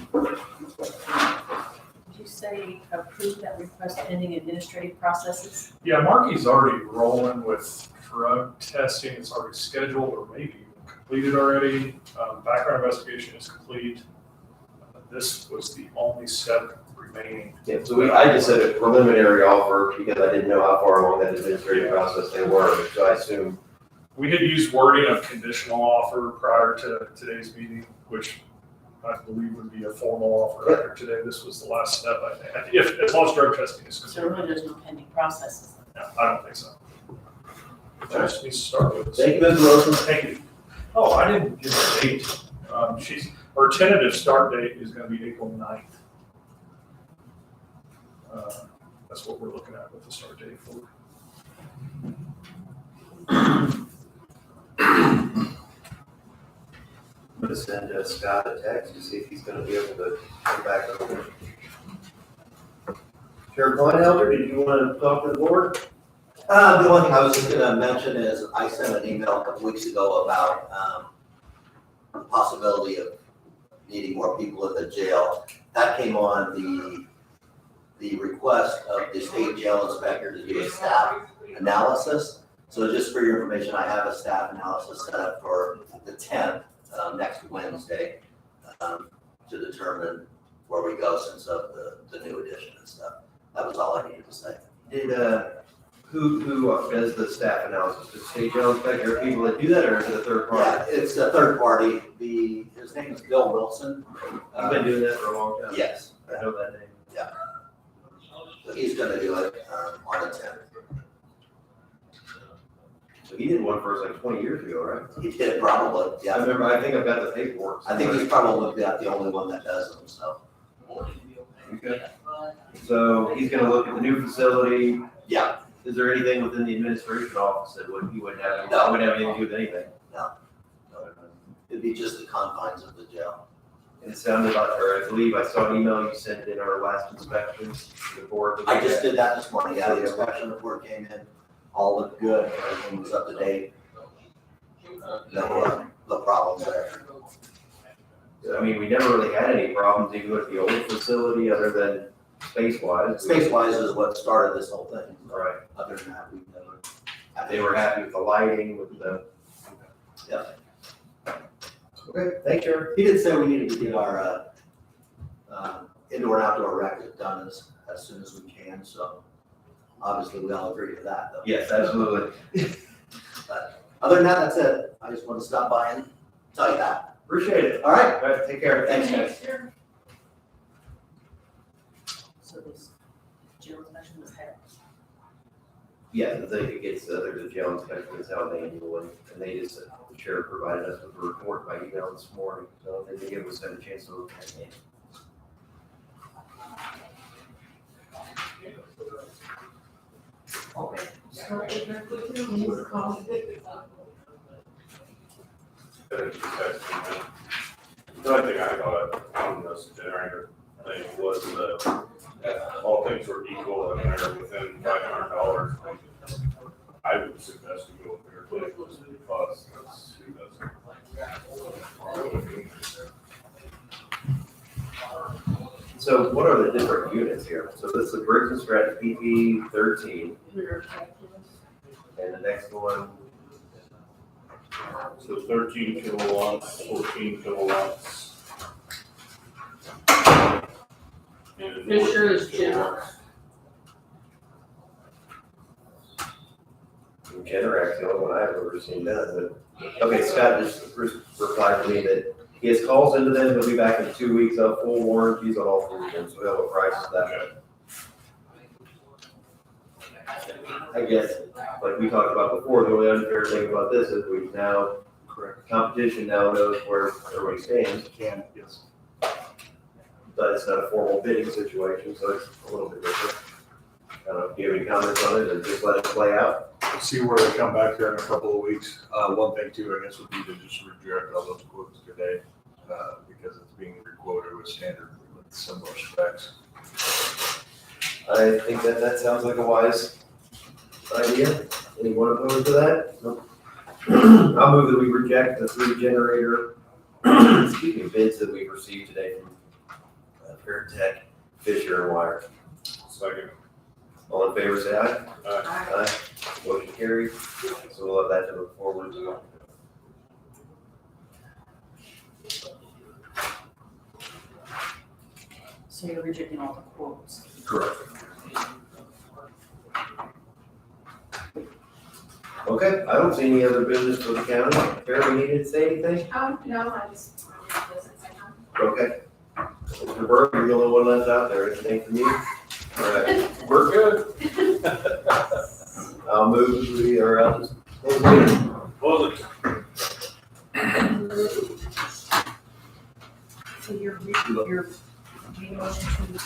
you say approve that request pending administrative processes? Yeah, Marky's already rolling with drug testing. It's already scheduled or maybe even completed already. Background investigation is complete. This was the only step remaining. Yeah, so I just said a preliminary offer because I didn't know how far along that administrative process they were, so I assume. We had used wording of conditional offer prior to today's meeting, which I believe would be a formal offer after today. This was the last step, I think. As long as drug testing is So complete. really there's no pending processes. No, I don't think so. Just needs to start with. Thank you, Ms. Wilson. Thank you. Oh, I didn't give a date. Her tentative start date is gonna be April 9th. That's what we're looking at with the start date for. I'm gonna send Scott a text to see if he's gonna be able to come back over. Sheriff Kleinhelder, did you want to talk to the board? The only thing I was just gonna mention is I sent an email a couple weeks ago about, the possibility of needing more people at the jail. That came on the request of the state jail inspector to do a staff analysis. So just for your information, I have a staff analysis set up for the 10th, next Wednesday, to determine where we go since of the new addition and stuff. That was all I needed to say. Did, who does the staff analysis? The state jail inspector, people that do that, or is it a third party? Yeah, it's a third party. His name is Bill Wilson. You've been doing that for a long time. Yes. I know that name. So he's gonna do it on the 10th. So he did one for us like 20 years ago, right? He did it probably, I yeah. remember, I think I've got the paperwork. I think he's probably got the only one that does them, so. Okay. So he's gonna look at the new facility. Yeah, Is there anything within the administration office that you wouldn't have, No. wouldn't have anything to do with anything? It'd be just the confines of the jail. And it sounded like, or I believe I saw an email you sent in our last inspection to the board. I just did that this morning, yeah, the inspection report came in, all looked good, everything was up to date. No problems there. I mean, we never really had any problems even with the old facility other than space-wise. Space-wise is what started this whole thing. Right. Other than that, we never. They were happy with the lighting, with the. Yeah. Okay, thank you. He did say we needed to get our, indoor and outdoor rec done as soon as we can, so obviously we all agree to that, though. Yes, absolutely. But other than that, that's it. I just want to stop by and tell you that. Appreciate it. All right? All right, take care. Thanks, guys. So this jail inspection was had. Yeah, I think it gets, there's a jail inspection, it's how they annually, and they just, the sheriff provided us with a report by email this morning, so they didn't give us a chance to look at it. The only thing I got on this generator thing was that all things were equal and they're within $500. I would suggest you go with your vehicles because that's who doesn't. So what are the different units here? So this is the Briggs and Stratton PP 13, and the next one, So 13 kilowatts, 14 kilowatts. And Fisher is general. Generac's the only one I've ever seen done, but, okay, Scott just replied to me that he has calls into them, he'll be back in 2 weeks, of full warranties on all three of them, so we'll have a price of that. I guess, like we talked about before, the only unfair thing about this is we now, competition now knows where everybody stands. Can, yes. But it's not a formal bidding situation, so it's a little bit different. I don't know, do you have any comments on it, or just let it play out? See where they come back here in a couple of weeks. One thing too, I guess, would be to just reject all those quotes today, because it's being requoted with standard, with similar specs. I think that sounds like a wise idea. Anyone opposed to that? Nope. I'll move that we reject the 3 generator, excuse me, bids that we received today from Fair Tech, Fisher and Wire. Second. All in favor, say aye. Aye. Aye. Motion carried. So we'll have that to look forward to. So you're rejecting all the quotes. Correct. Okay, I don't see any other business for the county. Fair, we needed to say anything? No, I just. Okay. Mr. Burke, you're the only one left out there. Anything from you? All right. We're good. I'll move, we are out. Close it. So you're, making a motion to